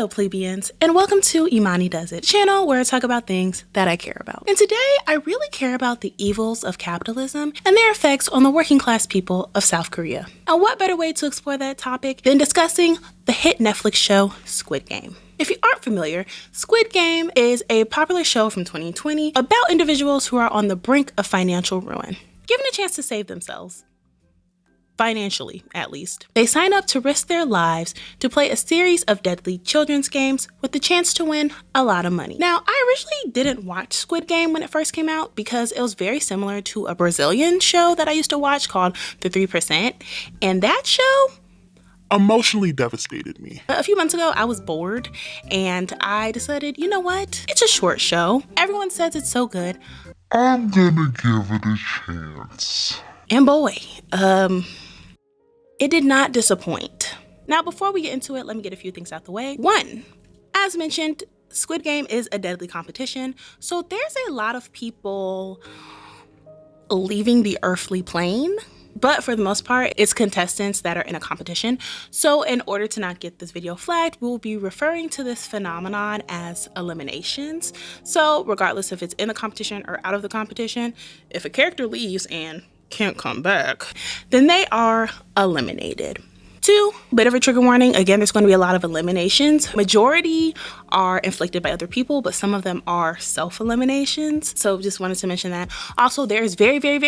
Hello plebeians, and welcome to Imani Does It, channel where I talk about things that I care about. And today I really care about the evils of capitalism and their effects on the working class people of South Korea. And what better way to explore that topic than discussing the hit Netflix show Squid Game. If you aren't familiar, Squid Game is a popular show from 2020 about individuals who are on the brink of financial ruin, given a chance to save themselves. Financially, at least. They sign up to risk their lives to play a series of deadly children's games with the chance to win a lot of money. Now, I originally didn't watch Squid Game when it first came out because it was very similar to a Brazilian show that I used to watch called The 3%. And that show emotionally devastated me. A few months ago, I was bored and I decided, you know what? It's a short show. Everyone says it's so good. I'm gonna give it a chance. And boy, it did not disappoint. Now, before we get into it, let me get a few things out the way. One, as mentioned, Squid Game is a deadly competition, so there's a lot of people leaving the earthly plane, but for the most part, it's contestants that are in a competition. So in order to not get this video flagged, we'll be referring to this phenomenon as eliminations. So regardless if it's in the competition or out of the competition, if a character leaves and can't come back, then they are eliminated. Two, bit of a trigger warning. Again, there's going to be a lot of eliminations. Majority are inflicted by other people, but some of them are self-eliminations. So just wanted to mention that. Also, there's very brief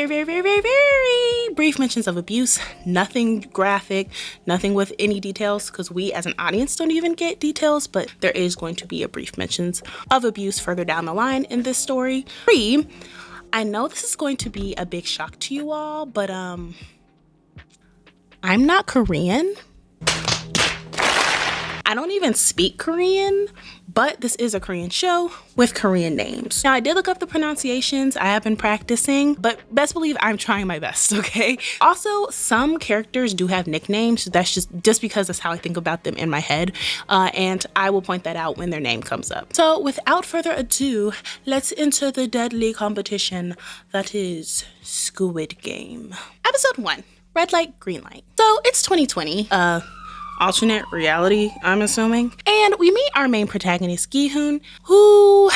mentions of abuse. Nothing graphic, nothing with any details, because we as an audience don't even get details, but there is going to be a brief mentions of abuse further down the line in this story. Three, I know this is going to be a big shock to you all, but I'm not Korean. I don't even speak Korean, but this is a Korean show with Korean names. Now, I did look up the pronunciations. I have been practicing, but best believe I'm trying my best, okay? Also, some characters do have nicknames. That's just because that's how I think about them in my head, and I will point that out when their name comes up. So without further ado, let's enter the deadly competition that is Squid Game. Episode 1, Red Light, Green Light. So it's 2020, alternate reality, I'm assuming. And we meet our main protagonist, Gi-hoon, who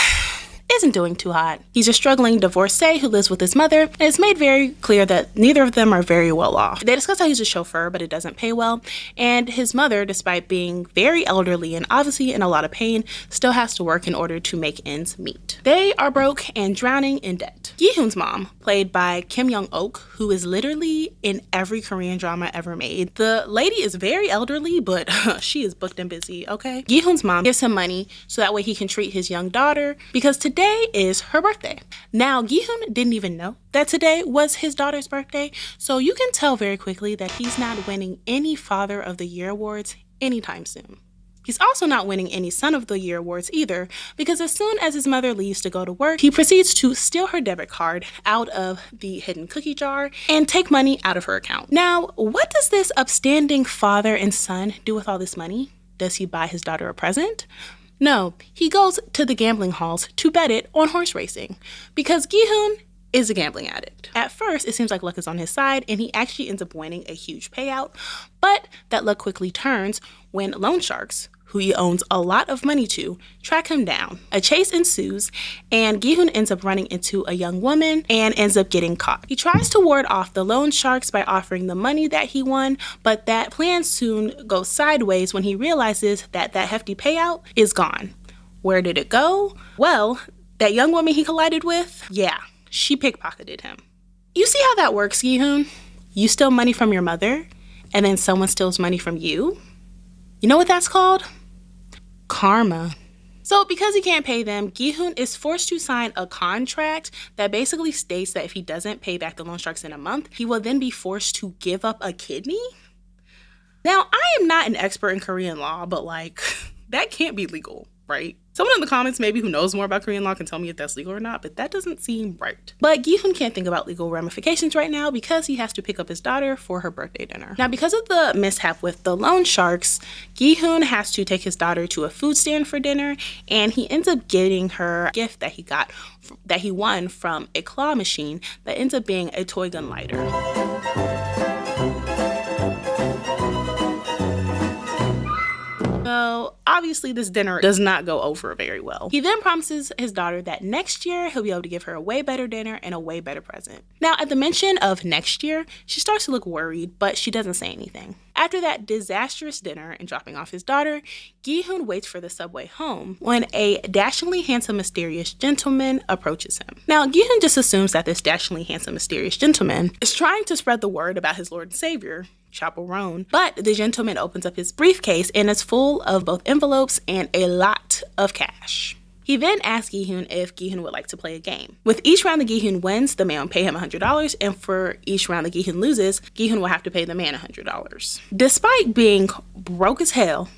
isn't doing too hot. He's a struggling divorcee who lives with his mother, and it's made very clear that neither of them are very well off. They discuss how he's a chauffeur, but it doesn't pay well, and his mother, despite being very elderly and obviously in a lot of pain, still has to work in order to make ends meet. They are broke and drowning in debt. Gi-hoon's mom, played by Kim Young-ok, who is literally in every Korean drama ever made. The lady is very elderly, but she is booked and busy, okay? Gi-hoon's mom gives him money so that way he can treat his young daughter, because today is her birthday. Now, Gi-hoon didn't even know that today was his daughter's birthday, so you can tell very quickly that he's not winning any Father of the Year awards anytime soon. He's also not winning any Son of the Year awards either, because as soon as his mother leaves to go to work, he proceeds to steal her debit card out of the hidden cookie jar and take money out of her account. Now, what does this upstanding father and son do with all this money? Does he buy his daughter a present? No, he goes to the gambling halls to bet it on horse racing, because Gi-hoon is a gambling addict. At first, it seems like luck is on his side, and he actually ends up winning a huge payout, but that luck quickly turns when loan sharks, who he owns a lot of money to, track him down. A chase ensues, and Gi-hoon ends up running into a young woman and ends up getting caught. He tries to ward off the loan sharks by offering the money that he won, but that plan soon goes sideways when he realizes that that hefty payout is gone. Where did it go? Well, that young woman he collided with, yeah, she pickpocketed him. You see how that works, Gi-hoon? You steal money from your mother, and then someone steals money from you? You know what that's called? Karma. So because he can't pay them, Gi-hoon is forced to sign a contract that basically states that if he doesn't pay back the loan sharks in a month, he will then be forced to give up a kidney. Now, I am not an expert in Korean law, but like, that can't be legal, right? Someone in the comments maybe who knows more about Korean law can tell me if that's legal or not, but that doesn't seem right. But Gi-hoon can't think about legal ramifications right now because he has to pick up his daughter for her birthday dinner. Now, because of the mishap with the loan sharks, Gi-hoon has to take his daughter to a food stand for dinner, and he ends up getting her a gift that he won from a claw machine that ends up being a toy gun lighter. So obviously this dinner does not go over very well. He then promises his daughter that next year he'll be able to give her a way better dinner and a way better present. Now, at the mention of next year, she starts to look worried, but she doesn't say anything. After that disastrous dinner and dropping off his daughter, Gi-hoon waits for the subway home when a dashingly handsome, mysterious gentleman approaches him. Now, Gi-hoon just assumes that this dashingly handsome, mysterious gentleman is trying to spread the word about his Lord and Savior, Chaperone, but the gentleman opens up his briefcase and it's full of both envelopes and a lot of cash. He then asks Gi-hoon if Gi-hoon would like to play a game. With each round that Gi-hoon wins, the man will pay him $100, and for each round that Gi-hoon loses, Gi-hoon will have to pay the man $100. Despite being broke as hell,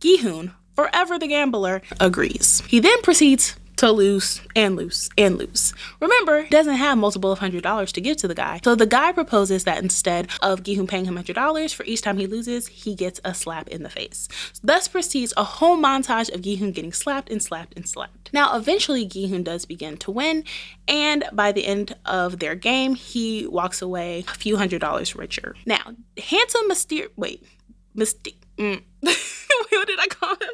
Gi-hoon, forever the gambler, agrees. He then proceeds to lose and lose and lose. Remember, he doesn't have multiple of $100 to give to the guy. So the guy proposes that instead of Gi-hoon paying him $100 for each time he loses, he gets a slap in the face. Thus proceeds a whole montage of Gi-hoon getting slapped and slapped and slapped. Now, eventually Gi-hoon does begin to win, and by the end of their game, he walks away a few $100 richer. Now, handsome what did I call him?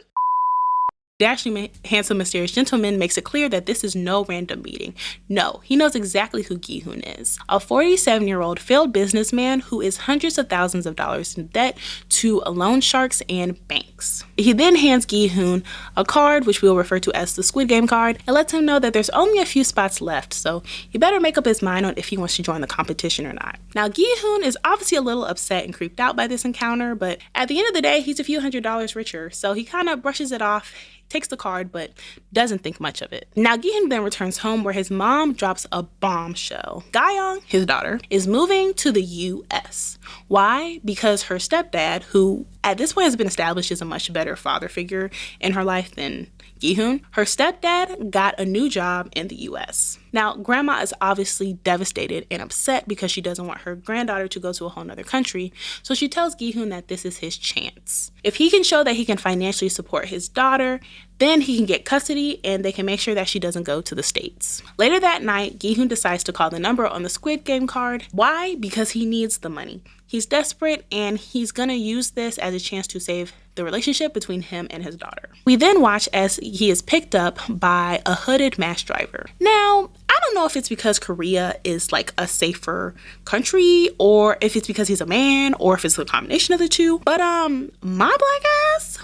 Dashing, handsome, mysterious gentleman makes it clear that this is no random meeting. No, he knows exactly who Gi-hoon is. A 47-year-old failed businessman who is hundreds of thousands of dollars in debt to loan sharks and banks. He then hands Gi-hoon a card, which we'll refer to as the Squid Game card, and lets him know that there's only a few spots left, so he better make up his mind on if he wants to join the competition or not. Now, Gi-hoon is obviously a little upset and creeped out by this encounter, but at the end of the day, he's a few $100s richer, so he kind of brushes it off, takes the card, but doesn't think much of it. Now, Gi-hoon then returns home where his mom drops a bombshell. Ga-young, his daughter, is moving to the US. Why? Because her stepdad, who at this point has been established as a much better father figure in her life than Gi-hoon, her stepdad got a new job in the US. Now, grandma is obviously devastated and upset because she doesn't want her granddaughter to go to a whole nother country, so she tells Gi-hoon that this is his chance. If he can show that he can financially support his daughter, then he can get custody and they can make sure that she doesn't go to the States. Later that night, Gi-hoon decides to call the number on the Squid Game card. Why? Because he needs the money. He's desperate and he's gonna use this as a chance to save the relationship between him and his daughter. We then watch as he is picked up by a hooded mass driver. Now, I don't know if it's because Korea is like a safer country or if it's because he's a man or if it's a combination of the two, but my black ass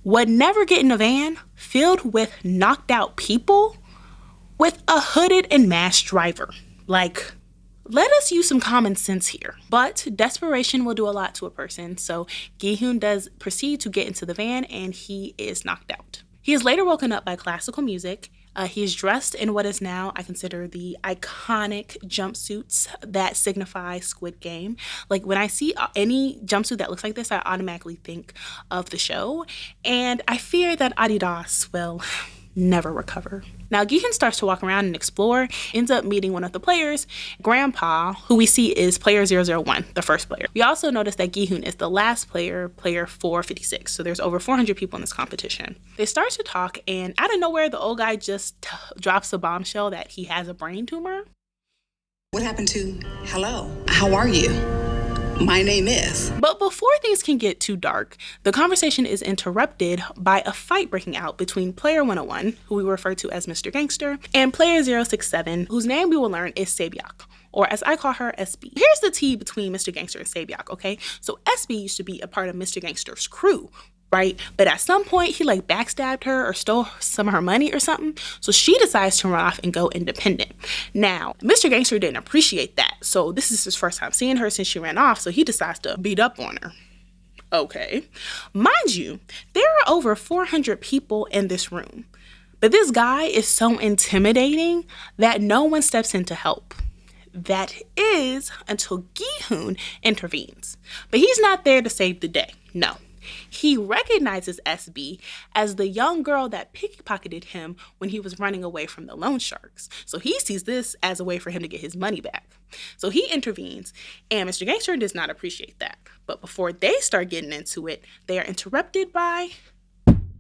would never get in a van filled with knocked out people with a hooded and masked driver. Like, let us use some common sense here. But desperation will do a lot to a person, so Gi-hoon does proceed to get into the van and he is knocked out. He is later woken up by classical music. He is dressed in what is now, I consider, the iconic jumpsuits that signify Squid Game. Like, when I see any jumpsuit that looks like this, I automatically think of the show. And I fear that Adidas will never recover. Now, Gi-hoon starts to walk around and explore, ends up meeting one of the players, Grandpa, who we see is player 001, the first player. We also notice that Gi-hoon is the last player, player 456, so there's over 400 people in this competition. They start to talk, and out of nowhere, the old guy just drops a bombshell that he has a brain tumor. What happened to hello? How are you? My name is. But before things can get too dark, the conversation is interrupted by a fight breaking out between player 101, who we refer to as Mr. Gangster, and player 067, whose name we will learn is Saebyeok, or as I call her, SB. Here's the tea between Mr. Gangster and Saebyeok, okay? So SB used to be a part of Mr. Gangster's crew, right? But at some point, he like backstabbed her or stole some of her money or something. So she decides to run off and go independent. Now, Mr. Gangster didn't appreciate that. So this is his first time seeing her since she ran off. So he decides to beat up on her. Okay. Mind you, there are over 400 people in this room. But this guy is so intimidating that no one steps in to help. That is until Gi-hoon intervenes. But he's not there to save the day. No. He recognizes SB as the young girl that pickpocketed him when he was running away from the loan sharks. So he sees this as a way for him to get his money back. So he intervenes, and Mr. Gangster does not appreciate that. But before they start getting into it, they are interrupted by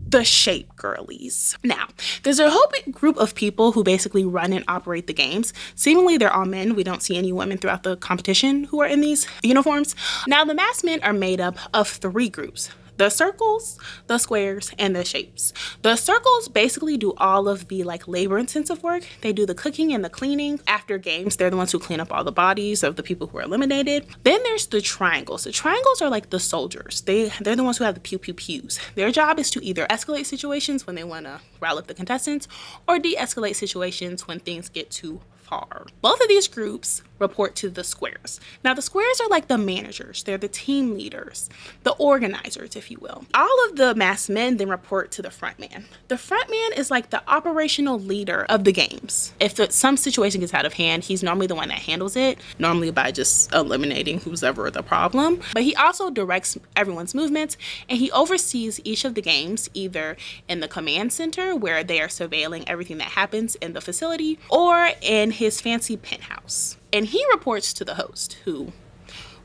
the Shape Girlies. Now, there's a whole big group of people who basically run and operate the games. Seemingly, they're all men. We don't see any women throughout the competition who are in these uniforms. Now, the masked men are made up of 3 groups. The circles, the squares, and the shapes. The circles basically do all of the like labor intensive work. They do the cooking and the cleaning. After games, they're the ones who clean up all the bodies of the people who are eliminated. Then there's the triangles. The triangles are like the soldiers. They're the ones who have the pew pew pews. Their job is to either escalate situations when they want to rile up the contestants or de-escalate situations when things get too far. Both of these groups report to the squares. Now, the squares are like the managers. They're the team leaders, the organizers, if you will. All of the masked men then report to the front man. The front man is like the operational leader of the games. If some situation gets out of hand, he's normally the one that handles it, normally by just eliminating who's ever the problem. But he also directs everyone's movements, and he oversees each of the games, either in the command center, where they are surveilling everything that happens in the facility, or in his fancy penthouse. And he reports to the host, who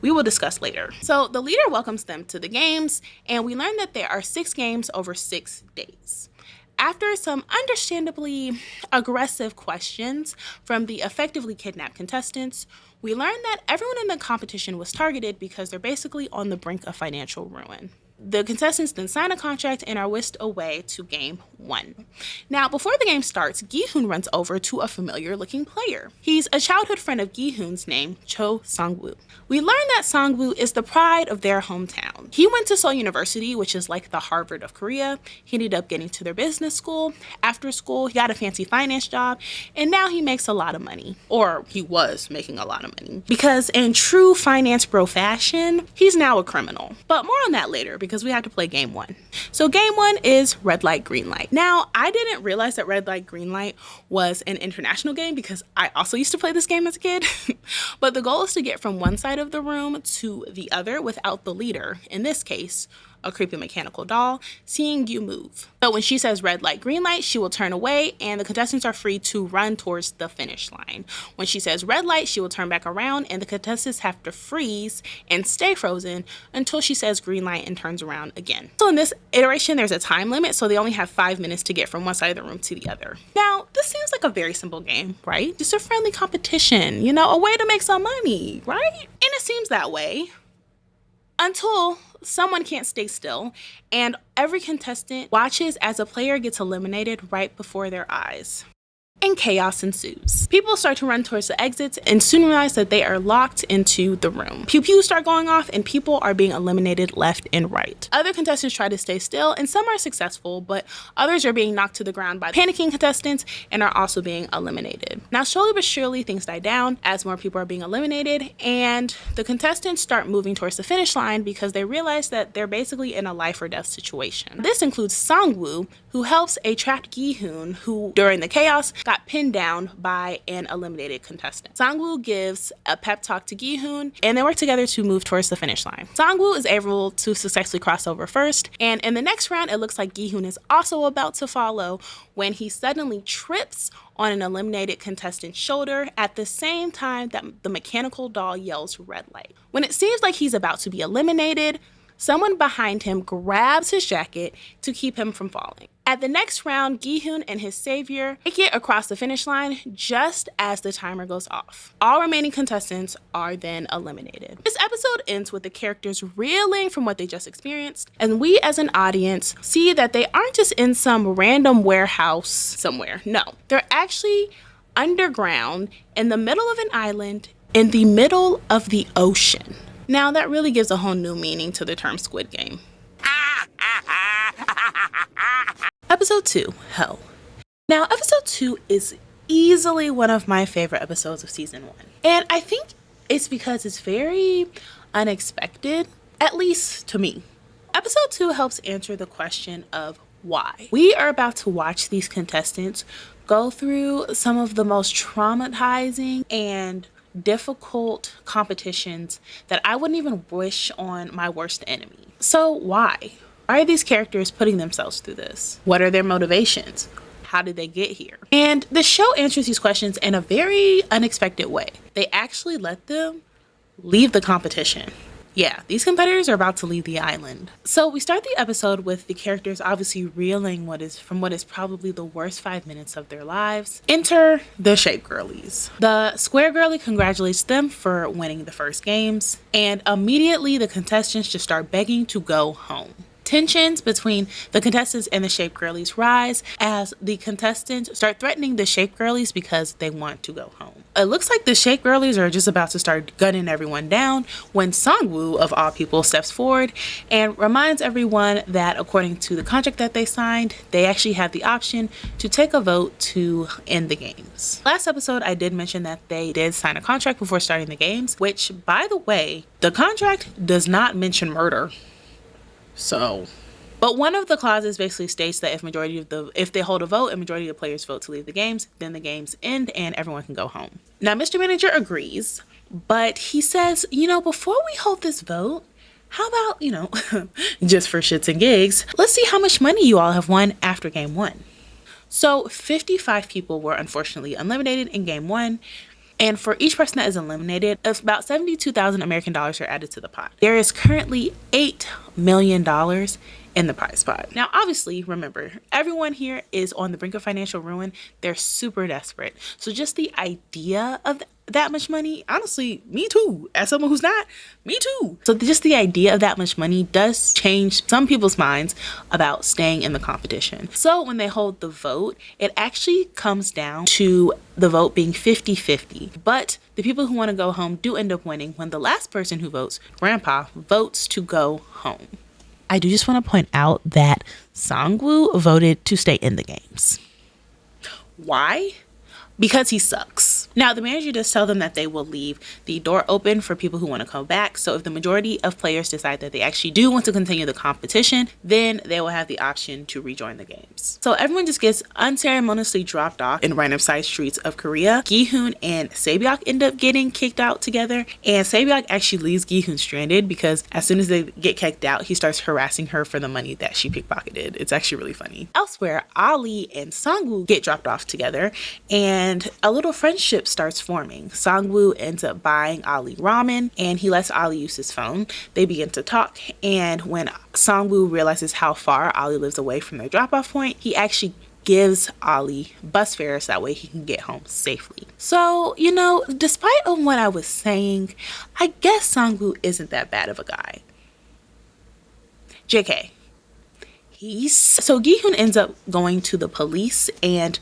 we will discuss later. So the leader welcomes them to the games, and we learn that there are 6 games over 6 days. After some understandably aggressive questions from the effectively kidnapped contestants, we learn that everyone in the competition was targeted because they're basically on the brink of financial ruin. The contestants then sign a contract and are whisked away to game 1. Now, before the game starts, Gi-hoon runs over to a familiar-looking player. He's a childhood friend of Gi-hoon's named Cho Sang-woo. We learn that Sang-woo is the pride of their hometown. He went to Seoul University, which is like the Harvard of Korea. He ended up getting to their business school. After school, he got a fancy finance job, and now he makes a lot of money. Or he was making a lot of money. Because in true finance bro fashion, he's now a criminal. But more on that later, because we have to play game 1. So game 1 is red light, green light. Now, I didn't realize that red light, green light was an international game because I also used to play this game as a kid. But the goal is to get from one side of the room to the other without the leader, in this case, a creepy mechanical doll, seeing you move. But when she says red light, green light, she will turn away and the contestants are free to run towards the finish line. When she says red light, she will turn back around and the contestants have to freeze and stay frozen until she says green light and turns around again. So in this iteration, there's a time limit, so they only have 5 minutes to get from one side of the room to the other. Now, this seems like a very simple game, right? Just a friendly competition, a way to make some money, right? And it seems that way until someone can't stay still, and every contestant watches as a player gets eliminated right before their eyes. And chaos ensues. People start to run towards the exits and soon realize that they are locked into the room. Pew pews start going off and people are being eliminated left and right. Other contestants try to stay still and some are successful, but others are being knocked to the ground by panicking contestants and are also being eliminated. Now, slowly but surely, things die down as more people are being eliminated and the contestants start moving towards the finish line because they realize that they're basically in a life or death situation. This includes Sang-woo, who helps a trapped Gi-hoon who, during the chaos, got pinned down by an eliminated contestant. Sang-woo gives a pep talk to Gi-hoon, and they work together to move towards the finish line. Sang-woo is able to successfully cross over first, and in the next round, it looks like Gi-hoon is also about to follow when he suddenly trips on an eliminated contestant's shoulder at the same time that the mechanical doll yells red light. When it seems like he's about to be eliminated, someone behind him grabs his jacket to keep him from falling. At the next round, Gi-hoon and his savior make it across the finish line just as the timer goes off. All remaining contestants are then eliminated. This episode ends with the characters reeling from what they just experienced, and we as an audience see that they aren't just in some random warehouse somewhere. No, they're actually underground in the middle of an island in the middle of the ocean. Now, that really gives a whole new meaning to the term Squid Game. Episode 2, Hell. Now, episode 2 is easily one of my favorite episodes of season 1. And I think it's because it's very unexpected, at least to me. Episode 2 helps answer the question of why. We are about to watch these contestants go through some of the most traumatizing and difficult competitions that I wouldn't even wish on my worst enemy. So why? Why are these characters putting themselves through this? What are their motivations? How did they get here? And the show answers these questions in a very unexpected way. They actually let them leave the competition. Yeah, these competitors are about to leave the island. So we start the episode with the characters obviously reeling from what is probably the worst 5 minutes of their lives. Enter the Shape Girlies. The Square Girlie congratulates them for winning the first games, and immediately the contestants just start begging to go home. Tensions between the contestants and the Shape Girlies rise as the contestants start threatening the Shape Girlies because they want to go home. It looks like the Shape Girlies are just about to start gunning everyone down when Sangwoo, of all people, steps forward and reminds everyone that according to the contract that they signed, they actually have the option to take a vote to end the games. Last episode, I did mention that they did sign a contract before starting the games, which, by the way, the contract does not mention murder. But one of the clauses basically states that if they hold a vote and majority of the players vote to leave the games, then the games end and everyone can go home. Now, Mr. Manager agrees, but he says, before we hold this vote, how about, just for shits and gigs, let's see how much money you all have won after game one. So 55 people were unfortunately eliminated in game one. And for each person that is eliminated, about 72,000 American dollars are added to the pot. There is currently $8 million in the prize pot. Now, obviously, remember, everyone here is on the brink of financial ruin. They're super desperate. So just the idea of that much money, honestly, me too. As someone who's not, me too. So just the idea of that much money does change some people's minds about staying in the competition. So when they hold the vote, it actually comes down to the vote being 50-50. But the people who want to go home do end up winning when the last person who votes, Grandpa, votes to go home. I do just want to point out that Sangwoo voted to stay in the games. Why? Because he sucks. Now, the manager does tell them that they will leave the door open for people who want to come back. So if the majority of players decide that they actually do want to continue the competition, then they will have the option to rejoin the games. So everyone just gets unceremoniously dropped off in random side streets of Korea. Gi-hoon and Saebyok end up getting kicked out together. And Saebyok actually leaves Gi-hoon stranded because as soon as they get kicked out, he starts harassing her for the money that she pickpocketed. It's actually really funny. Elsewhere, Ali and Sangwoo get dropped off together and a little friendship starts forming. Sangwoo ends up buying Ali ramen and he lets Ali use his phone. They begin to talk, and when Sangwoo realizes how far Ali lives away from their drop-off point, he actually gives Ali bus fares that way he can get home safely. So, despite on what I was saying, I guess Sangwoo isn't that bad of a guy. JK. So Gi-hoon ends up going to the police, and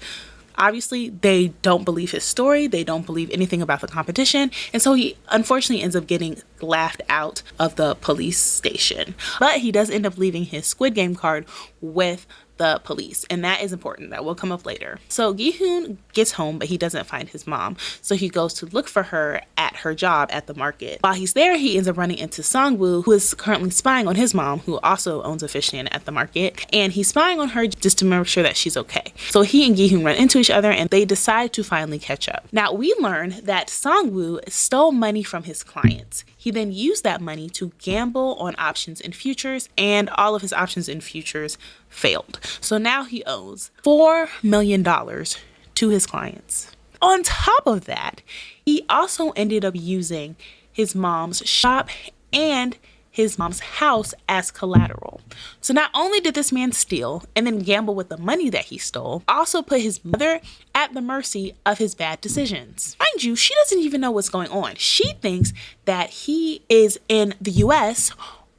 obviously, they don't believe his story. They don't believe anything about the competition. And so he unfortunately ends up getting laughed out of the police station. But he does end up leaving his Squid Game card with the police, and that is important. That will come up later. So Gi-hoon gets home, but he doesn't find his mom. So he goes to look for her at her job at the market. While he's there, he ends up running into Sangwoo, who is currently spying on his mom, who also owns a fish stand at the market. And he's spying on her just to make sure that she's okay. So he and Gi-hoon run into each other, and they decide to finally catch up. Now, we learn that Sangwoo stole money from his clients. He then used that money to gamble on options in futures, and all of his options in futures failed. So now he owes $4 million to his clients. On top of that, he also ended up using his mom's shop and his mom's house as collateral. So not only did this man steal and then gamble with the money that he stole, also put his mother at the mercy of his bad decisions. Mind you, she doesn't even know what's going on. She thinks that he is in the US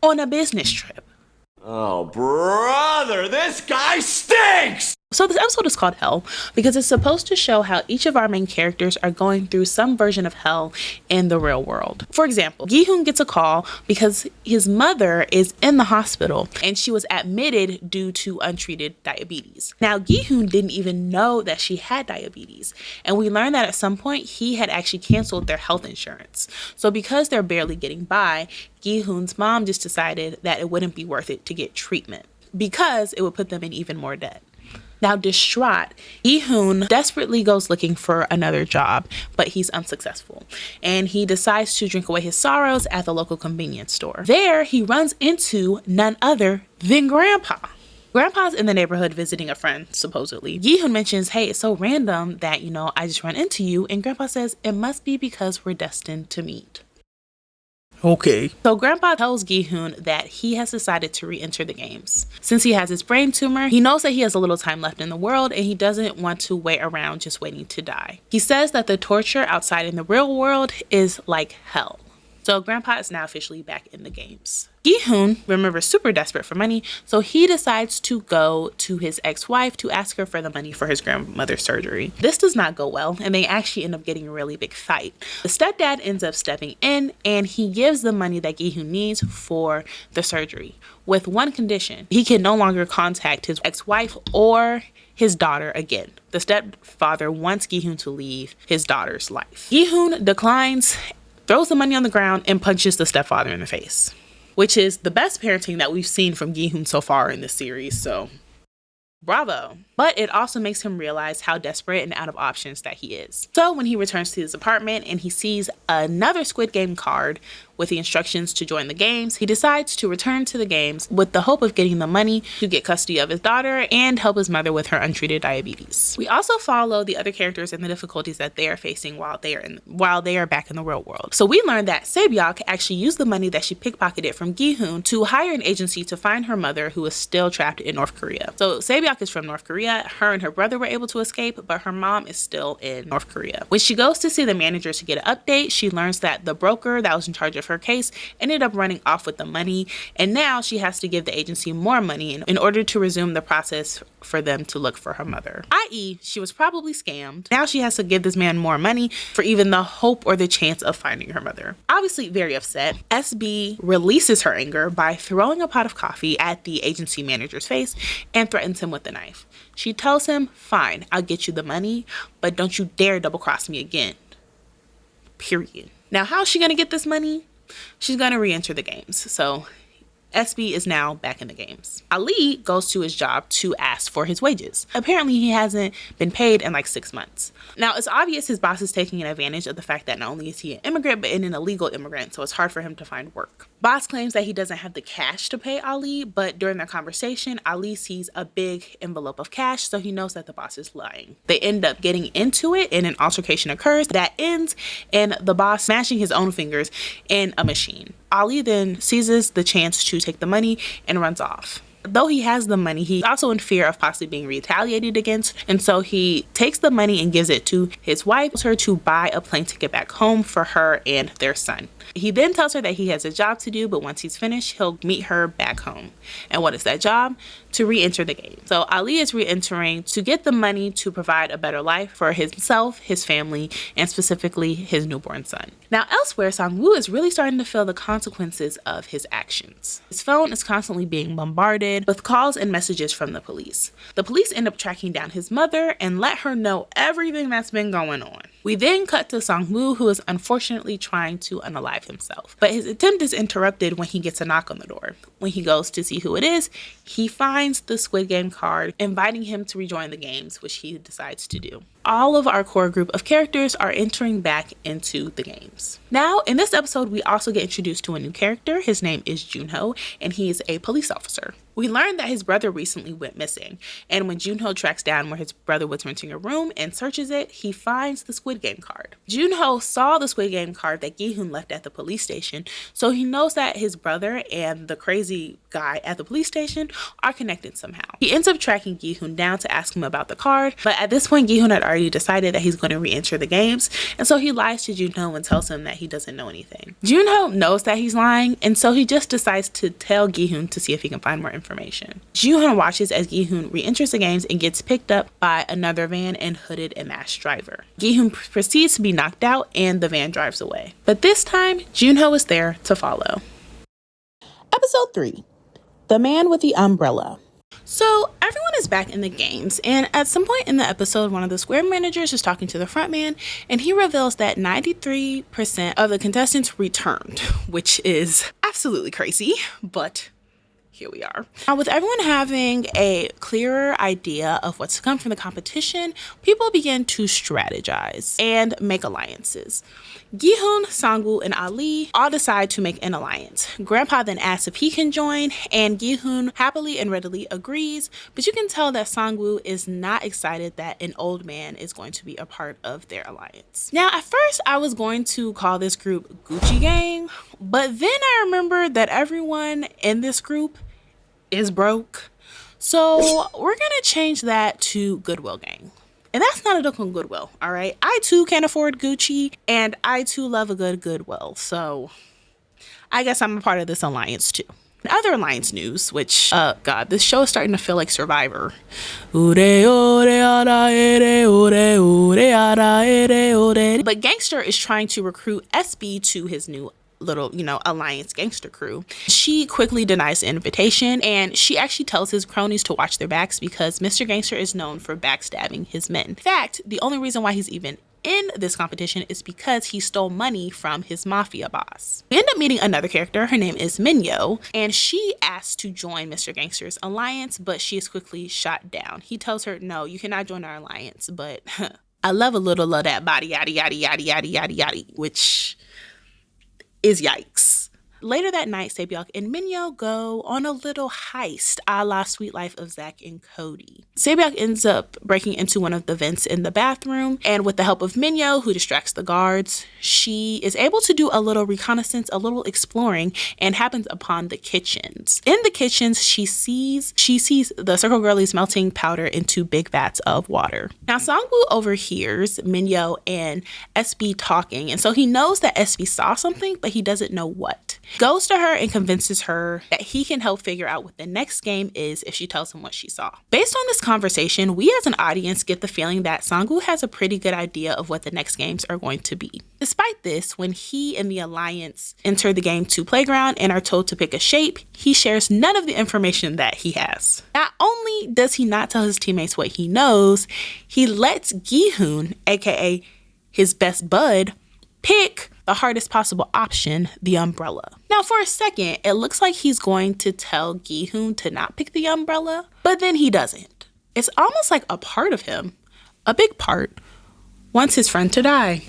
on a business trip. Oh, brother, this guy stinks! So this episode is called Hell because it's supposed to show how each of our main characters are going through some version of hell in the real world. For example, Gi-hoon gets a call because his mother is in the hospital and she was admitted due to untreated diabetes. Now, Gi-hoon didn't even know that she had diabetes, and we learned that at some point he had actually canceled their health insurance. So because they're barely getting by, Gi-hoon's mom just decided that it wouldn't be worth it to get treatment because it would put them in even more debt. Now, distraught, Gi-hoon desperately goes looking for another job, but he's unsuccessful. And he decides to drink away his sorrows at the local convenience store. There, he runs into none other than Grandpa. Grandpa's in the neighborhood visiting a friend, supposedly. Gi-hoon mentions, hey, it's so random that, I just run into you. And Grandpa says, it must be because we're destined to meet. Okay. So Grandpa tells Gi-hoon that he has decided to re-enter the games. Since he has his brain tumor, he knows that he has a little time left in the world and he doesn't want to wait around just waiting to die. He says that the torture outside in the real world is like hell. So Grandpa is now officially back in the games. Gi-hoon, remember, super desperate for money, so he decides to go to his ex-wife to ask her for the money for his grandmother's surgery. This does not go well, and they actually end up getting a really big fight. The stepdad ends up stepping in, and he gives the money that Gi-hoon needs for the surgery, with one condition. He can no longer contact his ex-wife or his daughter again. The stepfather wants Gi-hoon to leave his daughter's life. Gi-hoon declines, throws the money on the ground, and punches the stepfather in the face, which is the best parenting that we've seen from Gi-hoon so far in this series, so bravo. But it also makes him realize how desperate and out of options that he is. So when he returns to his apartment and he sees another Squid Game card with the instructions to join the games, he decides to return to the games with the hope of getting the money to get custody of his daughter and help his mother with her untreated diabetes. We also follow the other characters and the difficulties that they are facing while they are back in the real world. So we learned that Sae-byeok actually used the money that she pickpocketed from Gi-hoon to hire an agency to find her mother, who is still trapped in North Korea. So Sae-byeok is from North Korea. Her and her brother were able to escape, but her mom is still in North Korea. When she goes to see the manager to get an update, she learns that the broker that was in charge of her case ended up running off with the money, and now she has to give the agency more money in order to resume the process for them to look for her mother. i.e., she was probably scammed. Now she has to give this man more money for even the hope or the chance of finding her mother. Obviously very upset, SB releases her anger by throwing a pot of coffee at the agency manager's face and threatens him with a knife. She tells him, fine, I'll get you the money, but don't you dare double cross me again. Period. Now, how is she going to get this money? She's going to re-enter the games. So SB is now back in the games. Ali goes to his job to ask for his wages. Apparently he hasn't been paid in like 6 months. Now it's obvious his boss is taking advantage of the fact that not only is he an immigrant, but an illegal immigrant, so it's hard for him to find work. Boss claims that he doesn't have the cash to pay Ali, but during their conversation, Ali sees a big envelope of cash, so he knows that the boss is lying. They end up getting into it and an altercation occurs that ends in the boss smashing his own fingers in a machine. Ali then seizes the chance to take the money and runs off. Though he has the money, he's also in fear of possibly being retaliated against, and so he takes the money and gives it to his wife, tells her to buy a plane ticket back home for her and their son. He then tells her that he has a job to do, but once he's finished, he'll meet her back home. And what is that job? To re-enter the game. So Ali is re-entering to get the money to provide a better life for himself, his family, and specifically his newborn son. Now elsewhere, Sang-woo is really starting to feel the consequences of his actions. His phone is constantly being bombarded with calls and messages from the police. The police end up tracking down his mother and let her know everything that's been going on. We then cut to Sang-woo, who is unfortunately trying to unalive himself. But his attempt is interrupted when he gets a knock on the door. When he goes to see who it is, he finds the Squid Game card, inviting him to rejoin the games, which he decides to do. All of our core group of characters are entering back into the games. Now, in this episode, we also get introduced to a new character. His name is Junho, and he is a police officer. We learned that his brother recently went missing, and when Junho tracks down where his brother was renting a room and searches it, he finds the Squid Game card. Junho saw the Squid Game card that Gi-hoon left at the police station, so he knows that his brother and the crazy guy at the police station are connected somehow. He ends up tracking Gi-hoon down to ask him about the card, but at this point, Gi-hoon had already decided that he's going to re-enter the games, and so he lies to Junho and tells him that he doesn't know anything. Junho knows that he's lying, and so he just decides to tell Gi-hoon to see if he can find more information. Junho watches as Gi-hoon re-enters the games and gets picked up by another van and hooded and masked driver. Gi-hoon proceeds to be knocked out and the van drives away. But this time, Junho is there to follow. Episode 3. The Man with the Umbrella. So everyone is back in the games, and at some point in the episode, one of the square managers is talking to the front man, and he reveals that 93% of the contestants returned, which is absolutely crazy, but here we are. Now, with everyone having a clearer idea of what's to come from the competition, people begin to strategize and make alliances. Gi-hoon, Sang-woo, and Ali all decide to make an alliance. Grandpa then asks if he can join, and Gi-hoon happily and readily agrees, but you can tell that Sang-woo is not excited that an old man is going to be a part of their alliance. Now, at first, I was going to call this group Gucci Gang, but then I remembered that everyone in this group is broke. So we're gonna change that to Goodwill Gang. And that's not a look on Goodwill, all right? I too can afford Gucci, and I too love a good Goodwill. So I guess I'm a part of this alliance too. Other alliance news, which, God, this show is starting to feel like Survivor. But Gangster is trying to recruit SB to his new little, alliance gangster crew. She quickly denies the invitation, and she actually tells his cronies to watch their backs because Mr. Gangster is known for backstabbing his men. In fact, the only reason why he's even in this competition is because he stole money from his mafia boss. We end up meeting another character. Her name is Minyo, and she asks to join Mr. Gangster's alliance, but she is quickly shot down. He tells her, no, you cannot join our alliance, but I love a little of that body, yada, yada, yada, yada, yada, yada, which is yikes. Later that night, Sabyok and Minyo go on a little heist a la Sweet Life of Zach and Cody. Sabyok ends up breaking into one of the vents in the bathroom, and with the help of Minyo, who distracts the guards, she is able to do a little reconnaissance, a little exploring, and happens upon the kitchens. In the kitchens, she sees the Circle Girlies melting powder into big vats of water. Now, Sangwoo overhears Minyo and SB talking, and so he knows that SB saw something, but he doesn't know what. Goes to her and convinces her that he can help figure out what the next game is if she tells him what she saw. Based on this conversation, we as an audience get the feeling that Sangwoo has a pretty good idea of what the next games are going to be. Despite this, when he and the Alliance enter the game 2 playground and are told to pick a shape, he shares none of the information that he has. Not only does he not tell his teammates what he knows, he lets Gi-hoon, aka his best bud, pick the hardest possible option, the umbrella. Now, for a second, it looks like he's going to tell Gi-hoon to not pick the umbrella, but then he doesn't. It's almost like a part of him, a big part, wants his friend to die.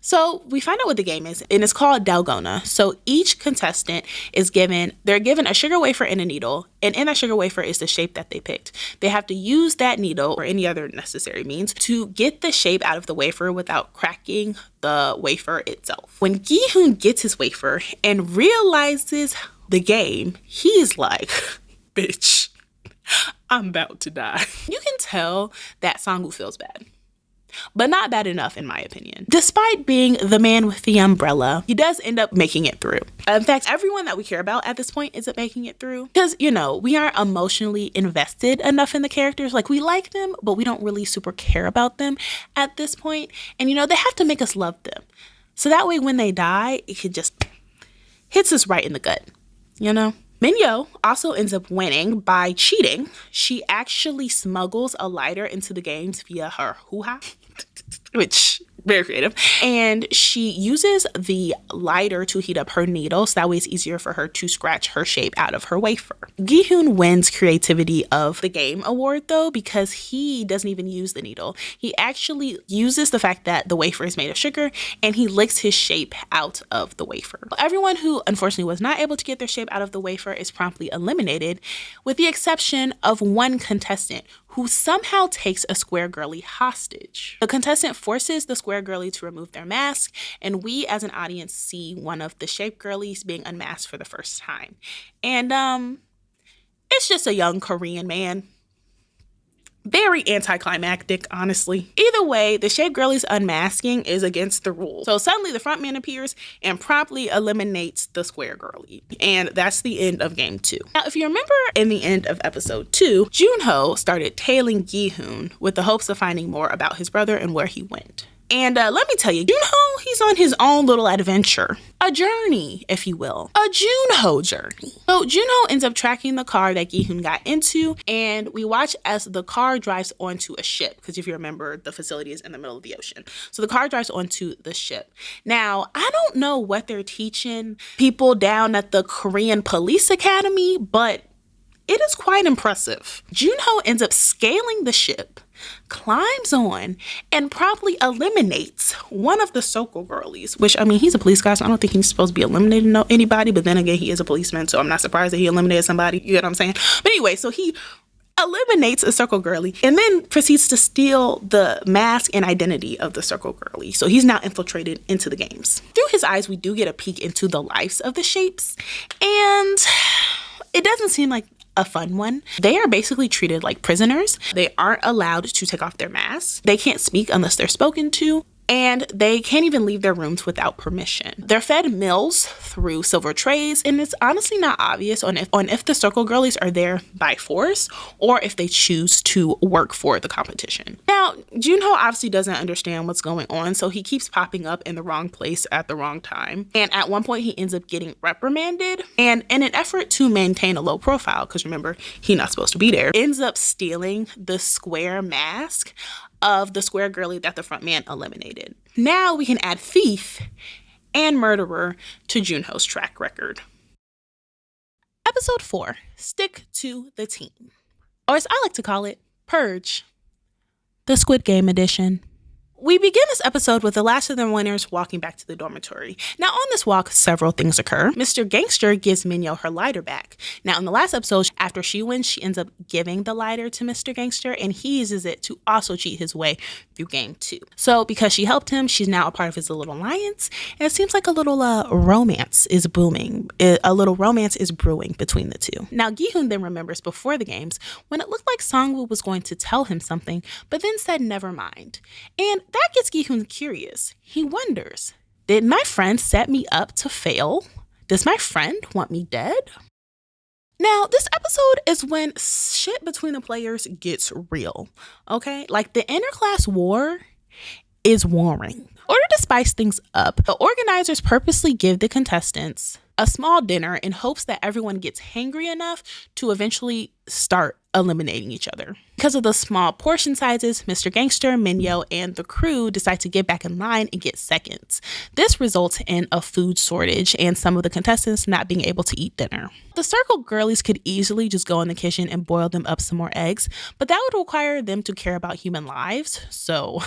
So we find out what the game is, and it's called Dalgona. So each contestant is given a sugar wafer and a needle, and in that sugar wafer is the shape that they picked. They have to use that needle or any other necessary means to get the shape out of the wafer without cracking the wafer itself. When Gi-hoon gets his wafer and realizes the game, he's like, bitch, I'm about to die. You can tell that Sangwoo feels bad. But not bad enough, in my opinion. Despite being the man with the umbrella, he does end up making it through. In fact, everyone that we care about at this point isn't making it through. Because, we aren't emotionally invested enough in the characters. Like, we like them, but we don't really super care about them at this point. And, they have to make us love them. So that way, when they die, it just hits us right in the gut, Minyo also ends up winning by cheating. She actually smuggles a lighter into the games via her hoo-ha, which very creative. And she uses the lighter to heat up her needle, so that way it's easier for her to scratch her shape out of her wafer. Gi-hoon wins Creativity of the Game award, though, because he doesn't even use the needle. He actually uses the fact that the wafer is made of sugar, and he licks his shape out of the wafer. Everyone who unfortunately was not able to get their shape out of the wafer is promptly eliminated, with the exception of one contestant who somehow takes a Square Girly hostage. The contestant forces the Square Girly to remove their mask, and we as an audience see one of the Shape Girlies being unmasked for the first time. And it's just a young Korean man. Very anticlimactic, honestly. Either way, the Shape Girlie's unmasking is against the rules. So suddenly the front man appears and promptly eliminates the Square Girlie. And that's the end of game 2. Now, if you remember in the end of episode 2, Junho started tailing Gi-hoon with the hopes of finding more about his brother and where he went. And let me tell you, Junho, he's on his own little adventure. A journey, if you will. A Junho journey. So Junho ends up tracking the car that Gi-hoon got into, and we watch as the car drives onto a ship, because if you remember, the facility is in the middle of the ocean. So the car drives onto the ship. Now, I don't know what they're teaching people down at the Korean Police Academy, but it is quite impressive. Junho ends up scaling the ship, climbs on, and promptly eliminates one of the Circle Girlies, which, he's a police guy, so I don't think he's supposed to be eliminating anybody, but then again, he is a policeman, so I'm not surprised that he eliminated somebody, you know what I'm saying? But anyway, so he eliminates a Circle Girly and then proceeds to steal the mask and identity of the Circle Girly. So he's now infiltrated into the games. Through his eyes, we do get a peek into the lives of the shapes, and it doesn't seem like a fun one. They are basically treated like prisoners. They aren't allowed to take off their masks. They can't speak unless they're spoken to. and they can't even leave their rooms without permission. They're fed meals through silver trays, and it's honestly not obvious on if the circle girlies are there by force or if they choose to work for the competition. Now, Junho obviously doesn't understand what's going on, so he keeps popping up in the wrong place at the wrong time. And at one point, he ends up getting reprimanded. And in an effort to maintain a low profile, because remember, he's not supposed to be there, ends up stealing the square mask of the square girly that the front man eliminated. Now we can add thief and murderer to Junho's track record. Episode 4, Stick to the Team. Or as I like to call it, Purge. The Squid Game edition. We begin this episode with the last of the winners walking back to the dormitory. Now, on this walk, several things occur. Mr. Gangster gives Minyo her lighter back. Now, in the last episode, after she wins, she ends up giving the lighter to Mr. Gangster, and he uses it to also cheat his way through game 2. So, because she helped him, she's now a part of his little alliance, and it seems like a little romance is booming. A little romance is brewing between the two. Now, Gi-hoon then remembers before the games when it looked like Sangwoo was going to tell him something, but then said never mind. And that gets Gi-hoon curious. He wonders, did my friend set me up to fail? Does my friend want me dead? Now, this episode is when shit between the players gets real, okay? Like, the interclass war is warring. In order to spice things up, the organizers purposely give the contestants a small dinner in hopes that everyone gets hangry enough to eventually start eliminating each other. Because of the small portion sizes, Mr. Gangster, Minyo, and the crew decide to get back in line and get seconds. This results in a food shortage and some of the contestants not being able to eat dinner. The circle girlies could easily just go in the kitchen and boil them up some more eggs, but that would require them to care about human lives, so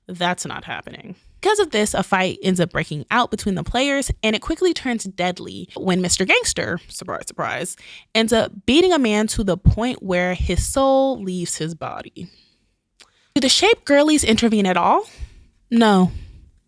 that's not happening. Because of this, a fight ends up breaking out between the players, and it quickly turns deadly when Mr. Gangster, surprise, surprise, ends up beating a man to the point where his soul leaves his body. Do the shape girlies intervene at all? No,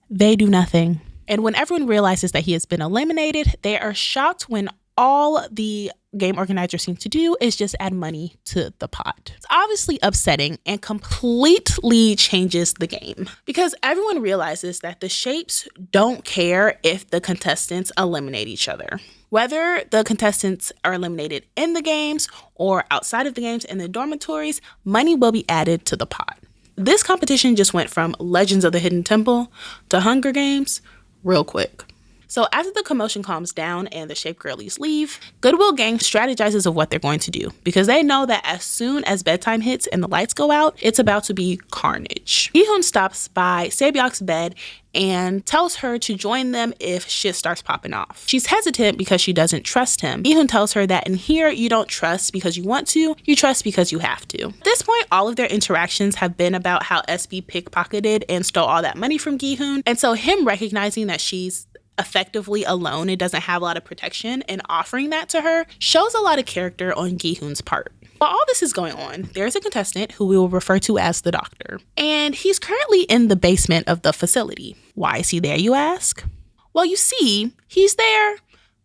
they do nothing. And when everyone realizes that he has been eliminated, they are shocked when all the game organizers seem to do is just add money to the pot. It's obviously upsetting and completely changes the game because everyone realizes that the shapes don't care if the contestants eliminate each other. Whether the contestants are eliminated in the games or outside of the games in the dormitories, money will be added to the pot. This competition just went from Legends of the Hidden Temple to Hunger Games real quick. So after the commotion calms down and the shape girlies leave, Goodwill Gang strategizes of what they're going to do because they know that as soon as bedtime hits and the lights go out, it's about to be carnage. Gi-hoon stops by Se-byok's bed and tells her to join them if shit starts popping off. She's hesitant because she doesn't trust him. Gi-hoon tells her that in here, you don't trust because you want to, you trust because you have to. At this point, all of their interactions have been about how SB pickpocketed and stole all that money from Gi-hoon, and so him recognizing that she's effectively alone, it doesn't have a lot of protection, and offering that to her shows a lot of character on Gi-hoon's part. While all this is going on, there's a contestant who we will refer to as the Doctor, and he's currently in the basement of the facility. Why is he there, you ask? Well, you see, he's there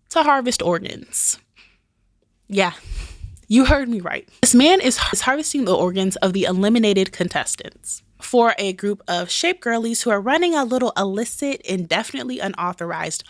to harvest organs. Yeah, you heard me right. This man is harvesting the organs of the eliminated contestants for a group of shape girlies who are running a little illicit, indefinitely unauthorized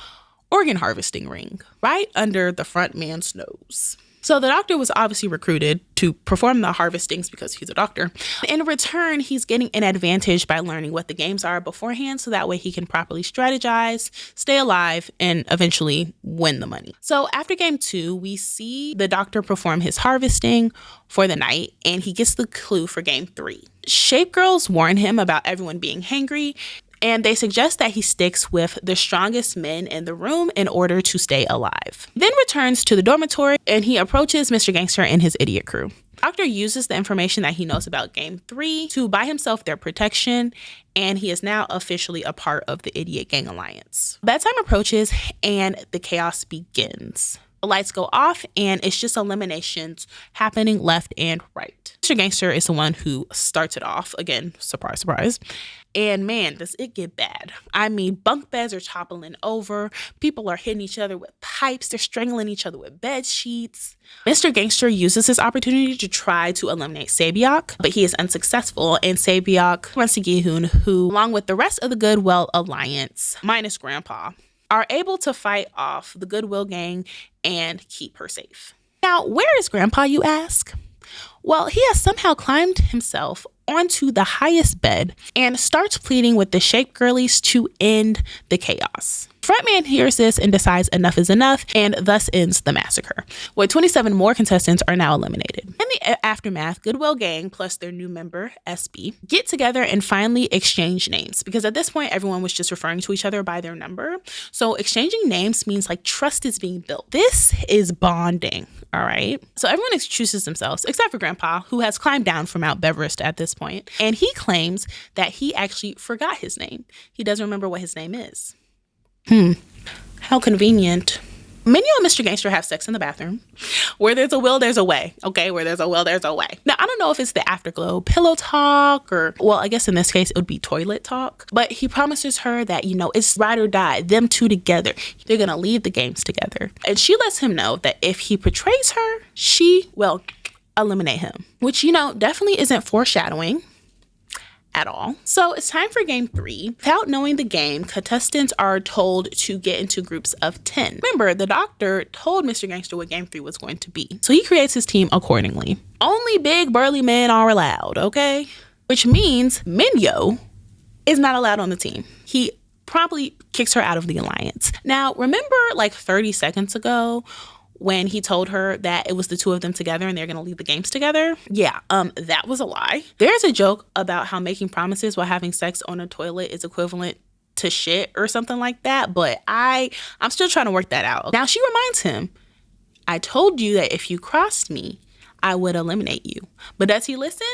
organ harvesting ring right under the front man's nose. So the Doctor was obviously recruited to perform the harvestings because he's a doctor. In return, he's getting an advantage by learning what the games are beforehand, so that way he can properly strategize, stay alive, and eventually win the money. So after game 2, we see the Doctor perform his harvesting for the night, and he gets the clue for game 3. Shape girls warn him about everyone being hangry, and they suggest that he sticks with the strongest men in the room in order to stay alive. Then returns to the dormitory and he approaches Mr. Gangster and his idiot crew. Doctor uses the information that he knows about game 3 to buy himself their protection, and he is now officially a part of the Idiot Gang Alliance. Bedtime approaches and the chaos begins. The lights go off and it's just eliminations happening left and right. Mr. Gangster is the one who starts it off. Again, surprise, surprise. And man, does it get bad. I mean, bunk beds are toppling over. People are hitting each other with pipes. They're strangling each other with bed sheets. Mr. Gangster uses this opportunity to try to eliminate Sabiak, but he is unsuccessful. And Sabiak runs to Gi-hoon, who, along with the rest of the Goodwill Alliance, minus Grandpa, are able to fight off the Goodwill gang and keep her safe. Now, where is Grandpa, you ask? Well, he has somehow climbed himself onto the highest bed and starts pleading with the Shape Girlies to end the chaos. Frontman hears this and decides enough is enough and thus ends the massacre, where 27 more contestants are now eliminated. In the aftermath, Goodwill Gang plus their new member, SB, get together and finally exchange names, because at this point, everyone was just referring to each other by their number. So exchanging names means like trust is being built. This is bonding, all right? So everyone excuses themselves, except for Grandpa, who has climbed down from Mount Everest at this point, and he claims that he actually forgot his name. He doesn't remember what his name is. How convenient. Minyo and Mr. Gangster have sex in the bathroom. Where there's a will, there's a way. Okay, where there's a will, there's a way. Now, I don't know if it's the afterglow pillow talk or, well, I guess in this case, it would be toilet talk. But he promises her that, you know, it's ride or die, them two together. They're going to leave the games together. And she lets him know that if he betrays her, she will eliminate him. Which, you know, definitely isn't foreshadowing at all. So it's time for game 3. Without knowing the game, contestants are told to get into groups of 10. Remember, the doctor told Mr. Gangster what game 3 was going to be, so he creates his team accordingly. Only big burly men are allowed, okay? Which means Minyo is not allowed on the team. He promptly kicks her out of the alliance. Now, remember like 30 seconds ago when he told her that it was the two of them together and they're going to leave the games together? Yeah, that was a lie. There's a joke about how making promises while having sex on a toilet is equivalent to shit or something like that, but I'm still trying to work that out. Now she reminds him, I told you that if you crossed me, I would eliminate you. But does he listen?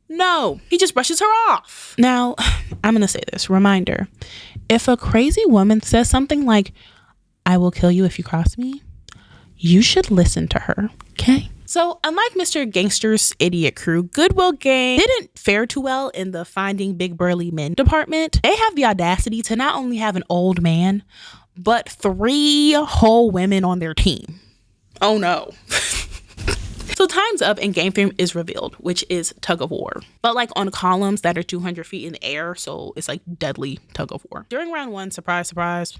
No, he just brushes her off. Now, I'm going to say this, reminder, if a crazy woman says something like, I will kill you if you cross me, you should listen to her, okay? So unlike Mr. Gangster's idiot crew, Goodwill Gang didn't fare too well in the finding big burly men department. They have the audacity to not only have an old man, but 3 whole women on their team. Oh no. So time's up and game 3 is revealed, which is tug of war. But like on columns that are 200 feet in the air, so it's like deadly tug of war. During round 1, surprise, surprise,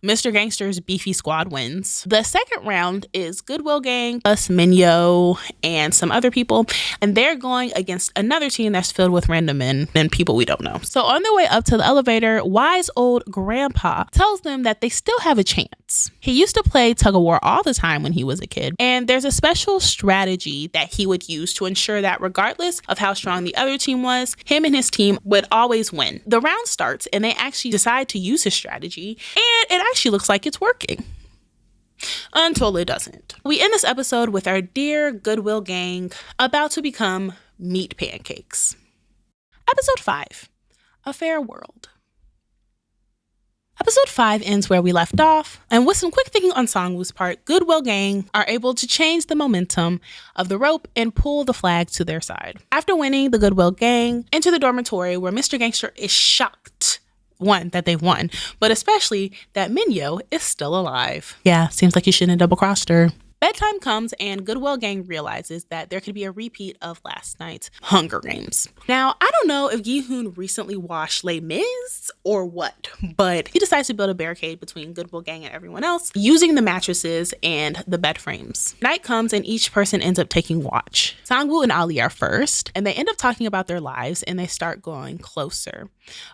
Mr. Gangster's beefy squad wins. The second round is Goodwill Gang plus Minyo and some other people, and they're going against another team that's filled with random men and people we don't know. So on their way up to the elevator, wise old Grandpa tells them that they still have a chance. He used to play tug of war all the time when he was a kid, and there's a special strategy that he would use to ensure that regardless of how strong the other team was, him and his team would always win. The round starts and they actually decide to use his strategy, and it actually looks like it's working. Until it doesn't. We end this episode with our dear Goodwill Gang about to become meat pancakes. Episode 5, A Fair World. Episode 5 ends where we left off, and with some quick thinking on Songwoo's part, Goodwill Gang are able to change the momentum of the rope and pull the flag to their side. After winning, the Goodwill Gang enter the dormitory where Mr. Gangster is shocked, one, that they've won, but especially that Minyo is still alive. Yeah, seems like you shouldn't have double-crossed her. Bedtime comes and Goodwill Gang realizes that there could be a repeat of last night's Hunger Games. Now, I don't know if Gi-hoon recently watched Les Mis or what, but he decides to build a barricade between Goodwill Gang and everyone else using the mattresses and the bed frames. Night comes and each person ends up taking watch. Songwoo and Ali are first, and they end up talking about their lives and they start going closer.